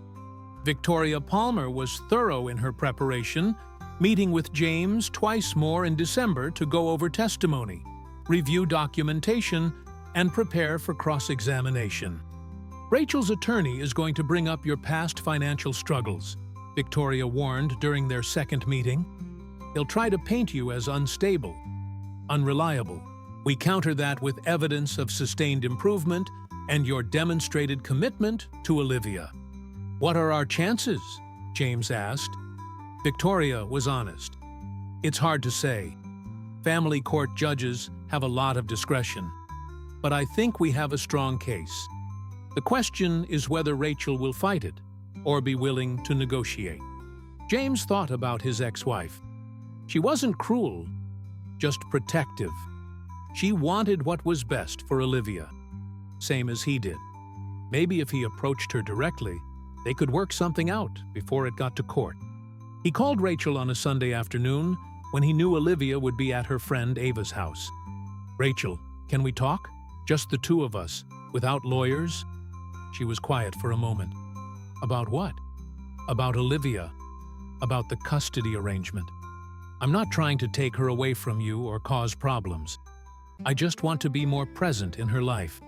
Victoria Palmer was thorough in her preparation, meeting with James twice more in December to go over testimony, review documentation, and prepare for cross-examination. Rachel's attorney is going to bring up your past financial struggles, Victoria warned during their second meeting. He'll try to paint you as unstable, unreliable. We counter that with evidence of sustained improvement and your demonstrated commitment to Olivia. What are our chances? James asked. Victoria was honest. It's hard to say. Family court judges have a lot of discretion. But I think we have a strong case. The question is whether Rachel will fight it or be willing to negotiate. James thought about his ex-wife. She wasn't cruel, just protective. She wanted what was best for Olivia, same as he did. Maybe if he approached her directly, they could work something out before it got to court. He called Rachel on a Sunday afternoon when he knew Olivia would be at her friend Ava's house. Rachel, can we talk? Just the two of us, without lawyers? She was quiet for a moment. About what? About Olivia. About the custody arrangement. I'm not trying to take her away from you or cause problems. I just want to be more present in her life.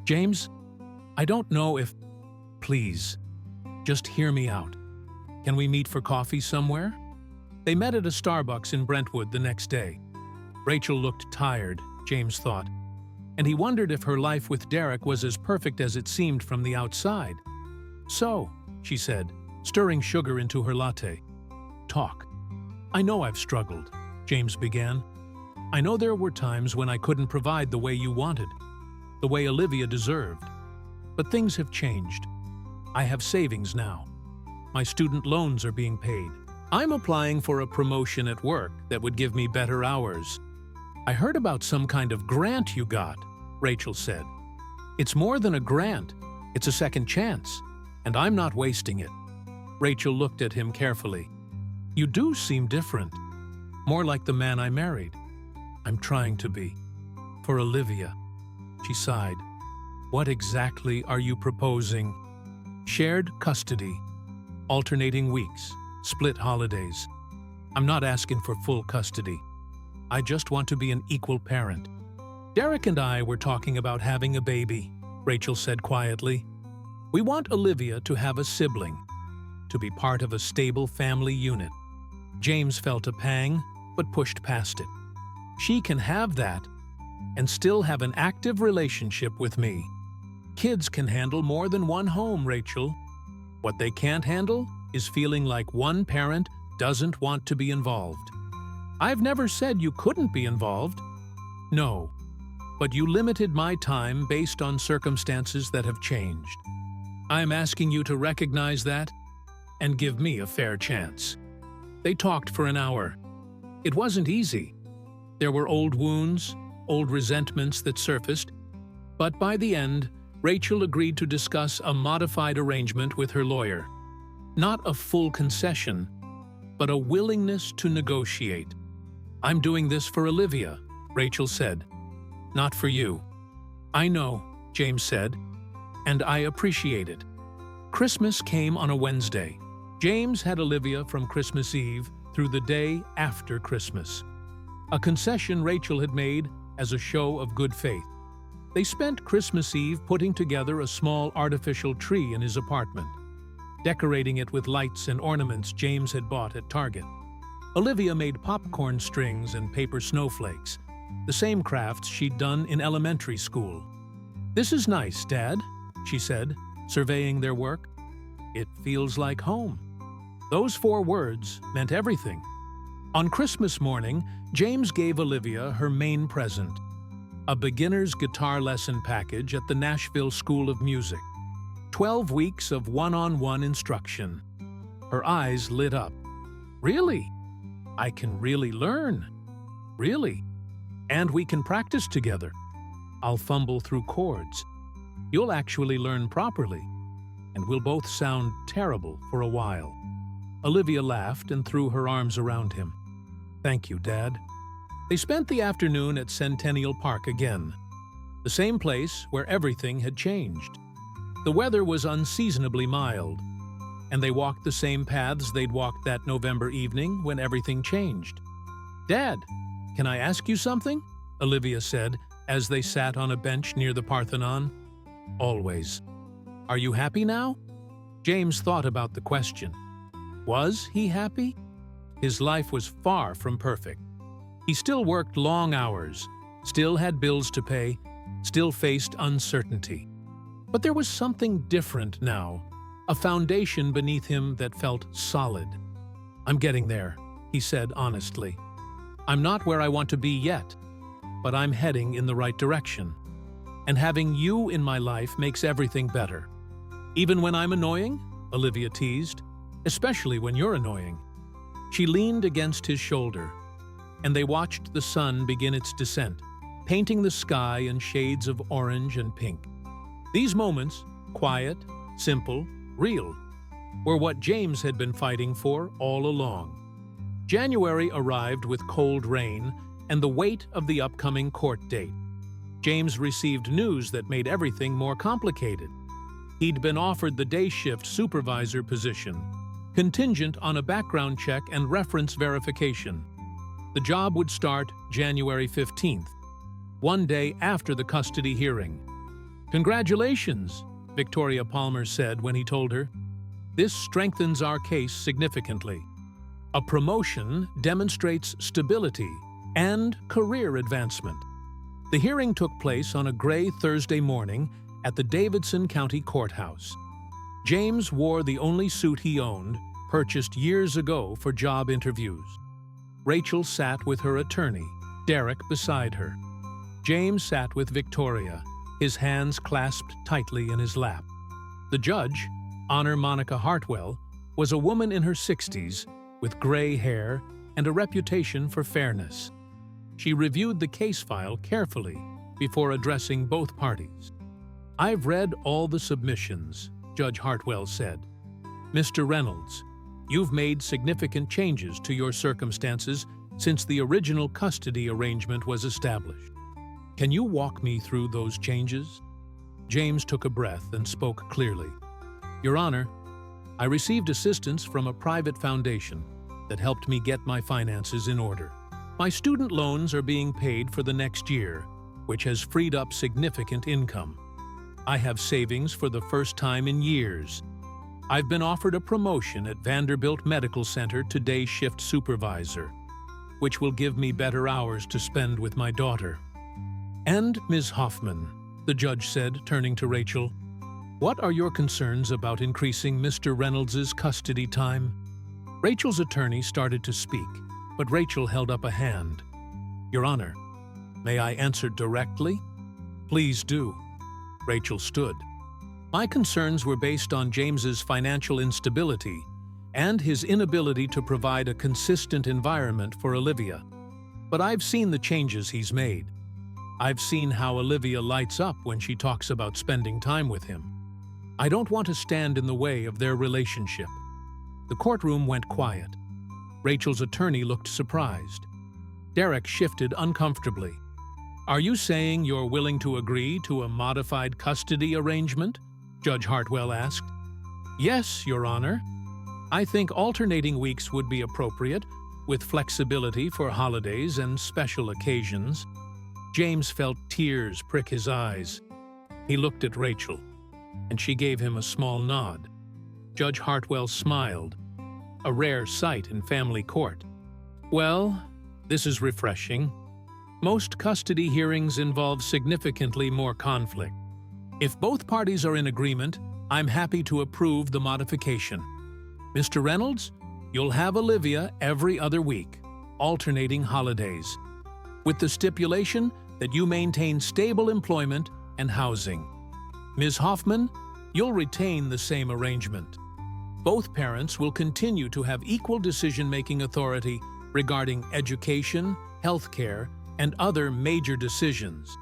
James, I don't know if... Please, just hear me out. Can we meet for coffee somewhere? They met at a Starbucks in Brentwood the next day. Rachel looked tired, James thought, and he wondered if her life with Derek was as perfect as it seemed from the outside. So, she said, stirring sugar into her latte. Talk. I know I've struggled, James began. I know there were times when I couldn't provide the way you wanted, the way Olivia deserved. But things have changed. I have savings now. My student loans are being paid. I'm applying for a promotion at work that would give me better hours. I heard about some kind of grant you got, Rachel said. It's more than a grant. It's a second chance, and I'm not wasting it. Rachel looked at him carefully. You do seem different. More like the man I married. I'm trying to be. For Olivia. She sighed. What exactly are you proposing? Shared custody. Alternating weeks. Split holidays. I'm not asking for full custody. I just want to be an equal parent. Derek and I were talking about having a baby, Rachel said quietly. We want Olivia to have a sibling, to be part of a stable family unit. James felt a pang, but pushed past it. She can have that and still have an active relationship with me. Kids can handle more than one home, Rachel. What they can't handle is feeling like one parent doesn't want to be involved. I've never said you couldn't be involved. No, but you limited my time based on circumstances that have changed. I'm asking you to recognize that and give me a fair chance. They talked for an hour. It wasn't easy. There were old wounds, old resentments that surfaced, but by the end, Rachel agreed to discuss a modified arrangement with her lawyer. Not a full concession, but a willingness to negotiate. I'm doing this for Olivia, Rachel said. Not for you. I know, James said, and I appreciate it. Christmas came on a Wednesday. James had Olivia from Christmas Eve through the day after Christmas. A concession Rachel had made as a show of good faith. They spent Christmas Eve putting together a small artificial tree in his apartment, decorating it with lights and ornaments James had bought at Target. Olivia made popcorn strings and paper snowflakes, the same crafts she'd done in elementary school. "This is nice, Dad," she said, surveying their work. "It feels like home." Those 4 words meant everything. On Christmas morning, James gave Olivia her main present, a beginner's guitar lesson package at the Nashville School of Music. 12 weeks of one-on-one instruction. Her eyes lit up. "Really? I can really learn. Really? And we can practice together. I'll fumble through chords. You'll actually learn properly, and we'll both sound terrible for a while." Olivia laughed and threw her arms around him. "Thank you, Dad." They spent the afternoon at Centennial Park again, the same place where everything had changed. The weather was unseasonably mild, and they walked the same paths they'd walked that November evening when everything changed. "Dad, can I ask you something?" Olivia said as they sat on a bench near the Parthenon. "Always." "Are you happy now?" James thought about the question. Was he happy? His life was far from perfect. He still worked long hours, still had bills to pay, still faced uncertainty. But there was something different now, a foundation beneath him that felt solid. "I'm getting there," he said honestly. "I'm not where I want to be yet, but I'm heading in the right direction. And having you in my life makes everything better." "Even when I'm annoying?" Olivia teased. "Especially when you're annoying." She leaned against his shoulder, and they watched the sun begin its descent, painting the sky in shades of orange and pink. These moments, quiet, simple, real, were what James had been fighting for all along. January arrived with cold rain and the weight of the upcoming court date. James received news that made everything more complicated. He'd been offered the day shift supervisor position, contingent on a background check and reference verification. The job would start January 15th, one day after the custody hearing. "Congratulations," Victoria Palmer said when he told her. "This strengthens our case significantly. A promotion demonstrates stability and career advancement." The hearing took place on a gray Thursday morning at the Davidson County Courthouse. James wore the only suit he owned, purchased years ago for job interviews. Rachel sat with her attorney, Derek, beside her. James sat with Victoria, his hands clasped tightly in his lap. The judge, Honor Monica Hartwell, was a woman in her 60s with gray hair and a reputation for fairness. She reviewed the case file carefully before addressing both parties. "I've read all the submissions," Judge Hartwell said. "Mr. Reynolds, you've made significant changes to your circumstances since the original custody arrangement was established. Can you walk me through those changes?" James took a breath and spoke clearly. "Your Honor, I received assistance from a private foundation that helped me get my finances in order. My student loans are being paid for the next year, which has freed up significant income. I have savings for the first time in years. I've been offered a promotion at Vanderbilt Medical Center to day shift supervisor, which will give me better hours to spend with my daughter." "And, Ms. Hoffman," the judge said, turning to Rachel, "what are your concerns about increasing Mr. Reynolds's custody time?" Rachel's attorney started to speak, but Rachel held up a hand. "Your Honor, may I answer directly?" "Please do." Rachel stood. "My concerns were based on James's financial instability and his inability to provide a consistent environment for Olivia. But I've seen the changes he's made. I've seen how Olivia lights up when she talks about spending time with him. I don't want to stand in the way of their relationship." The courtroom went quiet. Rachel's attorney looked surprised. Derek shifted uncomfortably. "Are you saying you're willing to agree to a modified custody arrangement?" Judge Hartwell asked. "Yes, Your Honor. I think alternating weeks would be appropriate, with flexibility for holidays and special occasions." James felt tears prick his eyes. He looked at Rachel, and she gave him a small nod. Judge Hartwell smiled, a rare sight in family court. "Well, this is refreshing. Most custody hearings involve significantly more conflict. If both parties are in agreement, I'm happy to approve the modification. Mr. Reynolds, you'll have Olivia every other week, alternating holidays, with the stipulation that you maintain stable employment and housing. Ms. Hoffman, you'll retain the same arrangement. Both parents will continue to have equal decision-making authority regarding education, healthcare, and other major decisions."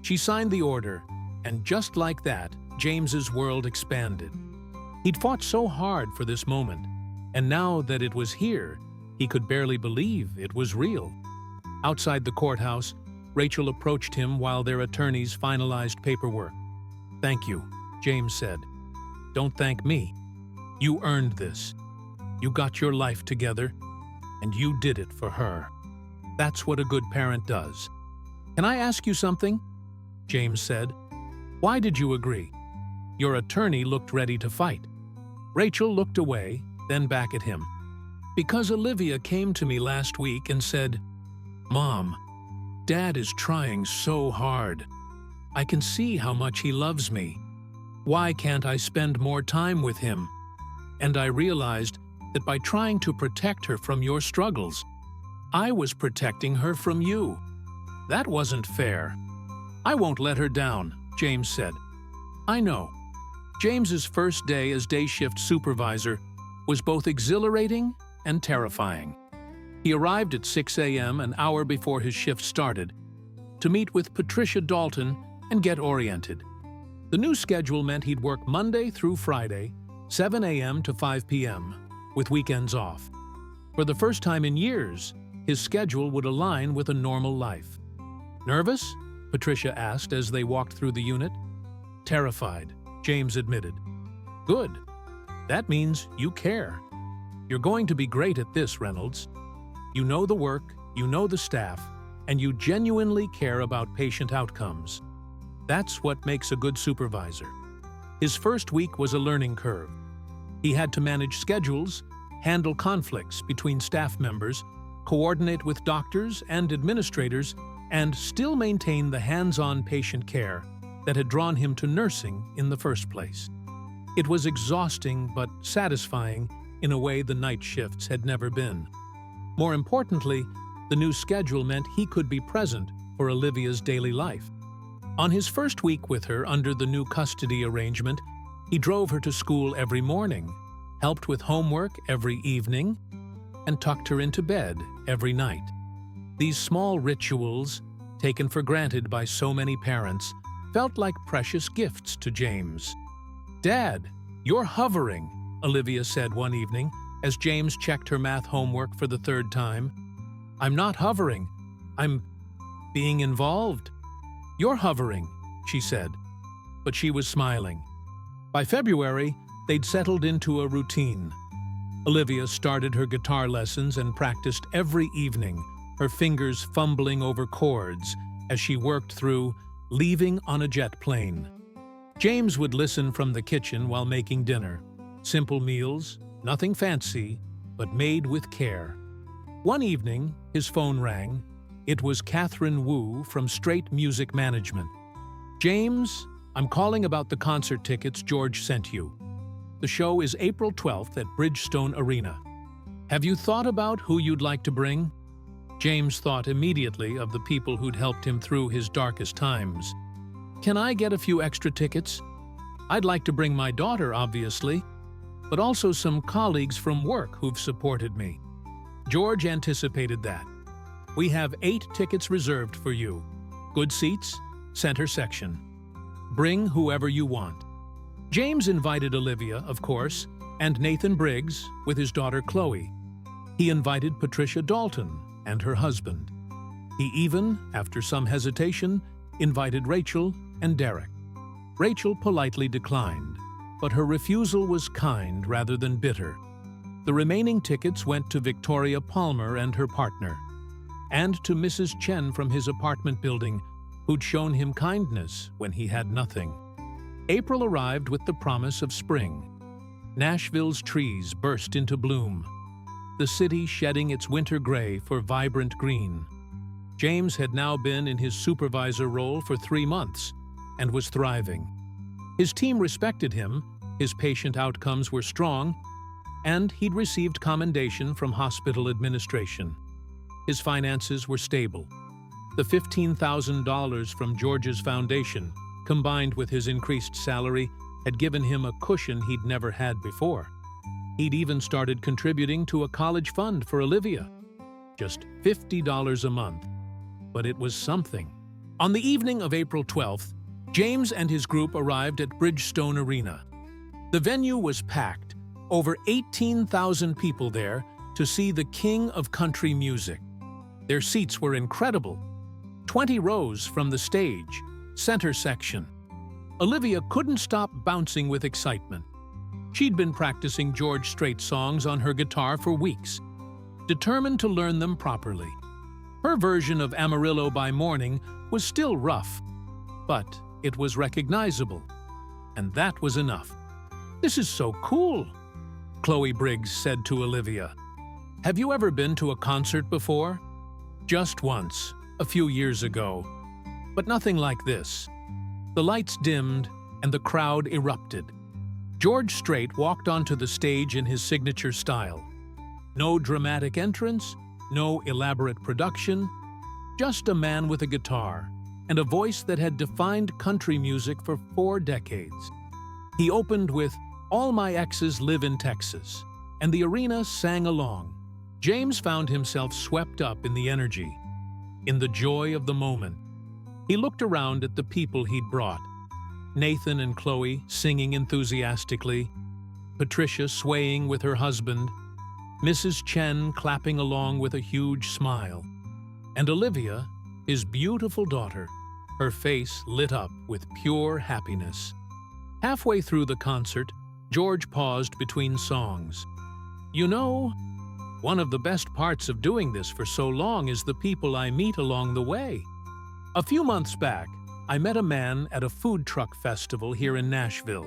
She signed the order, and just like that, James's world expanded. He'd fought so hard for this moment, and now that it was here, he could barely believe it was real. Outside the courthouse, Rachel approached him while their attorneys finalized paperwork. "Thank you," James said. "Don't thank me. You earned this. You got your life together, and you did it for her. That's what a good parent does." "Can I ask you something?" James said. "Why did you agree?" Your attorney looked ready to fight. Rachel looked away, then back at him. "Because Olivia came to me last week and said, 'Mom, Dad is trying so hard. I can see how much he loves me. Why can't I spend more time with him?' And I realized that by trying to protect her from your struggles, I was protecting her from you. That wasn't fair." "I won't let her down," James said. "I know." James's first day as day shift supervisor was both exhilarating and terrifying. He arrived at 6 a.m. an hour before his shift started to meet with Patricia Dalton and get oriented. The new schedule meant he'd work Monday through Friday, 7 a.m. to 5 p.m., with weekends off. For the first time in years, his schedule would align with a normal life. "Nervous?" Patricia asked as they walked through the unit. "Terrified," James admitted. "Good. That means you care. You're going to be great at this, Reynolds. You know the work, you know the staff, and you genuinely care about patient outcomes. That's what makes a good supervisor." His first week was a learning curve. He had to manage schedules, handle conflicts between staff members, coordinate with doctors and administrators, and still maintain the hands-on patient care that had drawn him to nursing in the first place. It was exhausting but satisfying in a way the night shifts had never been. More importantly, the new schedule meant he could be present for Olivia's daily life. On his first week with her under the new custody arrangement, he drove her to school every morning, helped with homework every evening, and tucked her into bed every night. These small rituals, taken for granted by so many parents, felt like precious gifts to James. "Dad, you're hovering," Olivia said one evening as James checked her math homework for the third time. "I'm not hovering. I'm being involved." "You're hovering," she said, but she was smiling. By February, they'd settled into a routine. Olivia started her guitar lessons and practiced every evening, her fingers fumbling over chords as she worked through "Leaving on a Jet Plane." James would listen from the kitchen while making dinner. Simple meals, nothing fancy, but made with care. One evening, his phone rang. It was Catherine Wu from Strait Music Management. "James, I'm calling about the concert tickets George sent you. The show is April 12th at Bridgestone Arena. Have you thought about who you'd like to bring?" James thought immediately of the people who'd helped him through his darkest times. "Can I get a few extra tickets? I'd like to bring my daughter, obviously, but also some colleagues from work who've supported me." George anticipated that. "We have 8 tickets reserved for you. Good seats, center section. Bring whoever you want." James invited Olivia, of course, and Nathan Briggs with his daughter Chloe. He invited Patricia Dalton and her husband. He even, after some hesitation, invited Rachel and Derek. Rachel politely declined, but her refusal was kind rather than bitter. The remaining tickets went to Victoria Palmer and her partner, and to Mrs. Chen from his apartment building, who'd shown him kindness when he had nothing. April arrived with the promise of spring. Nashville's trees burst into bloom, the city shedding its winter gray for vibrant green. James had now been in his supervisor role for 3 months and was thriving. His team respected him, his patient outcomes were strong, and he'd received commendation from hospital administration. His finances were stable. The $15,000 from George's foundation, combined with his increased salary, had given him a cushion he'd never had before. He'd even started contributing to a college fund for Olivia. Just $50 a month. But it was something. On the evening of April 12th, James and his group arrived at Bridgestone Arena. The venue was packed, over 18,000 people there to see the king of country music. Their seats were incredible. 20 rows from the stage, center section. Olivia couldn't stop bouncing with excitement. She'd been practicing George Strait songs on her guitar for weeks, determined to learn them properly. Her version of Amarillo by Morning was still rough, but it was recognizable, and that was enough. "This is so cool," Chloe Briggs said to Olivia. "Have you ever been to a concert before?" "Just once, a few years ago, but nothing like this." The lights dimmed and the crowd erupted. George Strait walked onto the stage in his signature style. No dramatic entrance, no elaborate production, just a man with a guitar and a voice that had defined country music for 4 decades. He opened with "All My Exes Live in Texas," and the arena sang along. James found himself swept up in the energy, in the joy of the moment. He looked around at the people he'd brought. Nathan and Chloe singing enthusiastically, Patricia swaying with her husband, Mrs. Chen clapping along with a huge smile, and Olivia, his beautiful daughter, her face lit up with pure happiness. Halfway through the concert, George paused between songs. "You know, one of the best parts of doing this for so long is the people I meet along the way. A few months back, I met a man at a food truck festival here in Nashville.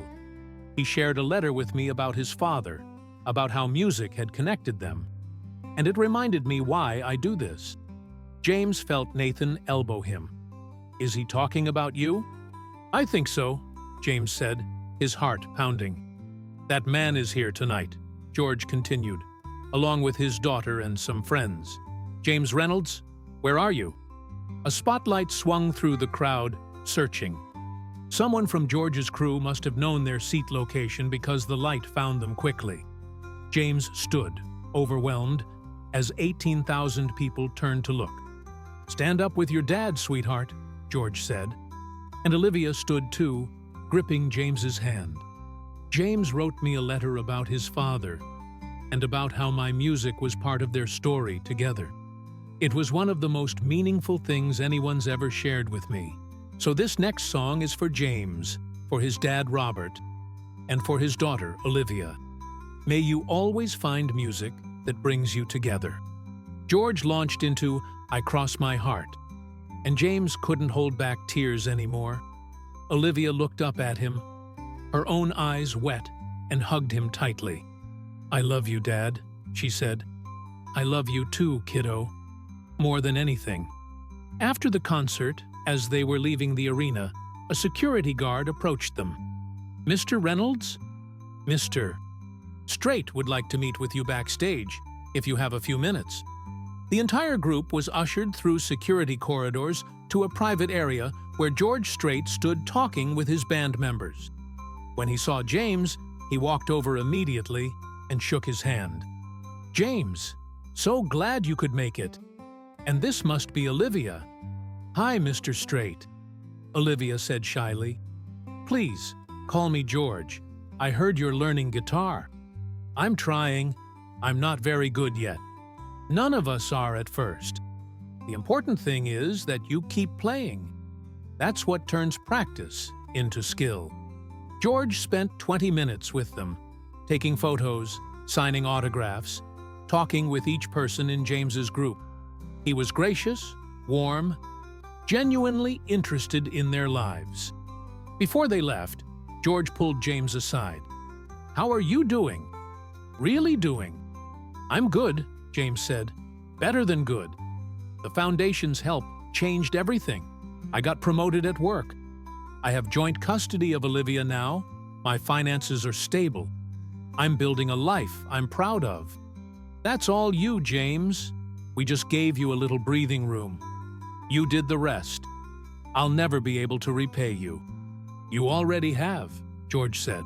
He shared a letter with me about his father, about how music had connected them, and it reminded me why I do this." James felt Nathan elbow him. "Is he talking about you?" "I think so," James said, his heart pounding. "That man is here tonight," George continued, along with his daughter and some friends. "James Reynolds, where are you?" A spotlight swung through the crowd, searching. Someone from George's crew must have known their seat location because the light found them quickly. James stood, overwhelmed, as 18,000 people turned to look. "Stand up with your dad, sweetheart," George said. And Olivia stood too, gripping James's hand. "James wrote me a letter about his father and about how my music was part of their story together. It was one of the most meaningful things anyone's ever shared with me. So this next song is for James, for his dad Robert, and for his daughter Olivia. May you always find music that brings you together." George launched into "I Cross My Heart," and James couldn't hold back tears anymore. Olivia looked up at him, her own eyes wet, and hugged him tightly. "I love you, Dad," she said. "I love you too, kiddo. More than anything." After the concert, as they were leaving the arena, a security guard approached them. "Mr. Reynolds?" "Mr. Strait would like to meet with you backstage, if you have a few minutes." The entire group was ushered through security corridors to a private area where George Strait stood talking with his band members. When he saw James, he walked over immediately and shook his hand. "James, so glad you could make it. And this must be Olivia." "Hi, Mr. Strait," Olivia said shyly. "Please, call me George. I heard you're learning guitar." "I'm trying. I'm not very good yet." "None of us are at first. The important thing is that you keep playing. That's what turns practice into skill." George spent 20 minutes with them, taking photos, signing autographs, talking with each person in James's group. He was gracious, warm, genuinely interested in their lives. Before they left, George pulled James aside. "How are you doing?" "Really doing?" "I'm good," James said. "Better than good. The Foundation's help changed everything. I got promoted at work. I have joint custody of Olivia now. My finances are stable. I'm building a life I'm proud of." "That's all you, James. We just gave you a little breathing room. You did the rest. I'll never be able to repay you." "You already have," George said.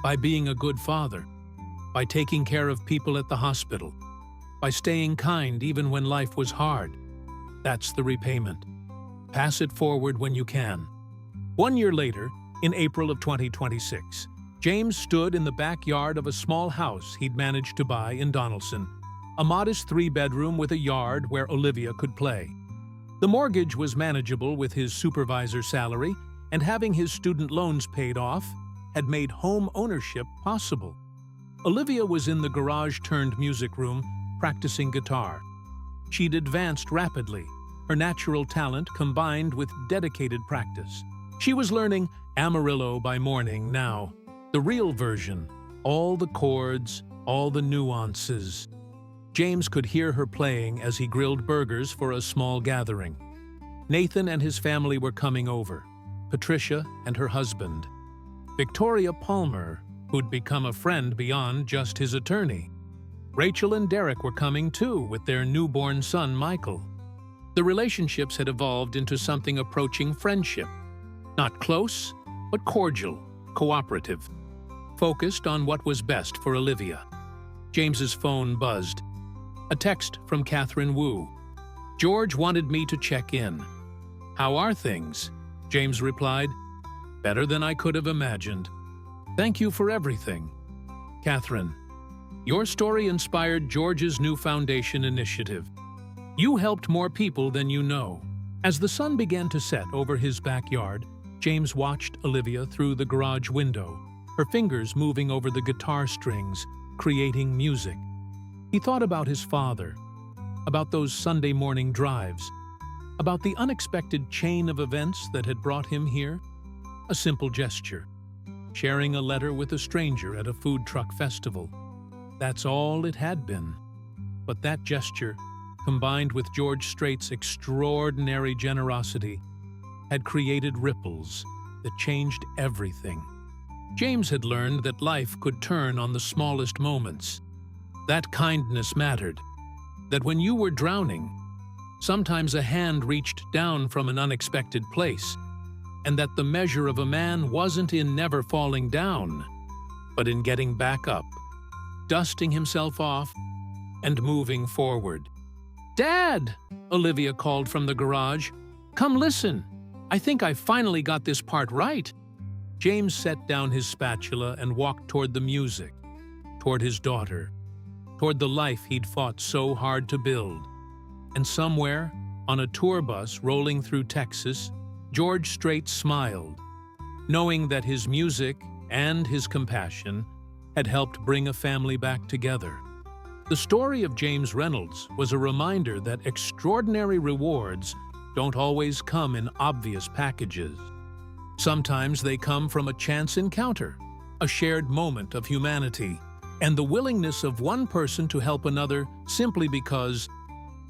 "By being a good father, by taking care of people at the hospital, by staying kind even when life was hard. That's the repayment. Pass it forward when you can." 1 year later, in April of 2026, James stood in the backyard of a small house he'd managed to buy in Donaldson. a modest 3-bedroom with a yard where Olivia could play. The mortgage was manageable with his supervisor's salary, and having his student loans paid off had made home ownership possible. Olivia was in the garage-turned-music room practicing guitar. She'd advanced rapidly, her natural talent combined with dedicated practice. She was learning Amarillo by morning now, the real version, all the chords, all the nuances. James could hear her playing as he grilled burgers for a small gathering. Nathan and his family were coming over, Patricia and her husband. Victoria Palmer, who'd become a friend beyond just his attorney. Rachel and Derek were coming too, with their newborn son Michael. The relationships had evolved into something approaching friendship. Not close, but cordial, cooperative, focused on what was best for Olivia. James's phone buzzed. A text from Catherine Wu. "George wanted me to check in." "How are things?" James replied. "Better than I could have imagined. Thank you for everything." Catherine, "Your story inspired George's new foundation initiative. You helped more people than you know." As the sun began to set over his backyard, James watched Olivia through the garage window, her fingers moving over the guitar strings, creating music. He thought about his father, about those Sunday morning drives, about the unexpected chain of events that had brought him here. A simple gesture, sharing a letter with a stranger at a food truck festival. That's all it had been. But that gesture, combined with George Strait's extraordinary generosity, had created ripples that changed everything. James had learned that life could turn on the smallest moments. That kindness mattered. That when you were drowning, sometimes a hand reached down from an unexpected place, and that the measure of a man wasn't in never falling down, but in getting back up, dusting himself off, and moving forward. "Dad!" Olivia called from the garage. "Come listen. I think I finally got this part right." James set down his spatula and walked toward the music, toward his daughter, toward the life he'd fought so hard to build. And somewhere, on a tour bus rolling through Texas, George Strait smiled, knowing that his music and his compassion had helped bring a family back together. The story of James Reynolds was a reminder that extraordinary rewards don't always come in obvious packages. Sometimes they come from a chance encounter, a shared moment of humanity, and the willingness of one person to help another simply because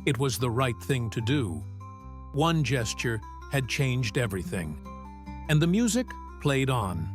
it was the right thing to do. One gesture had changed everything, and the music played on.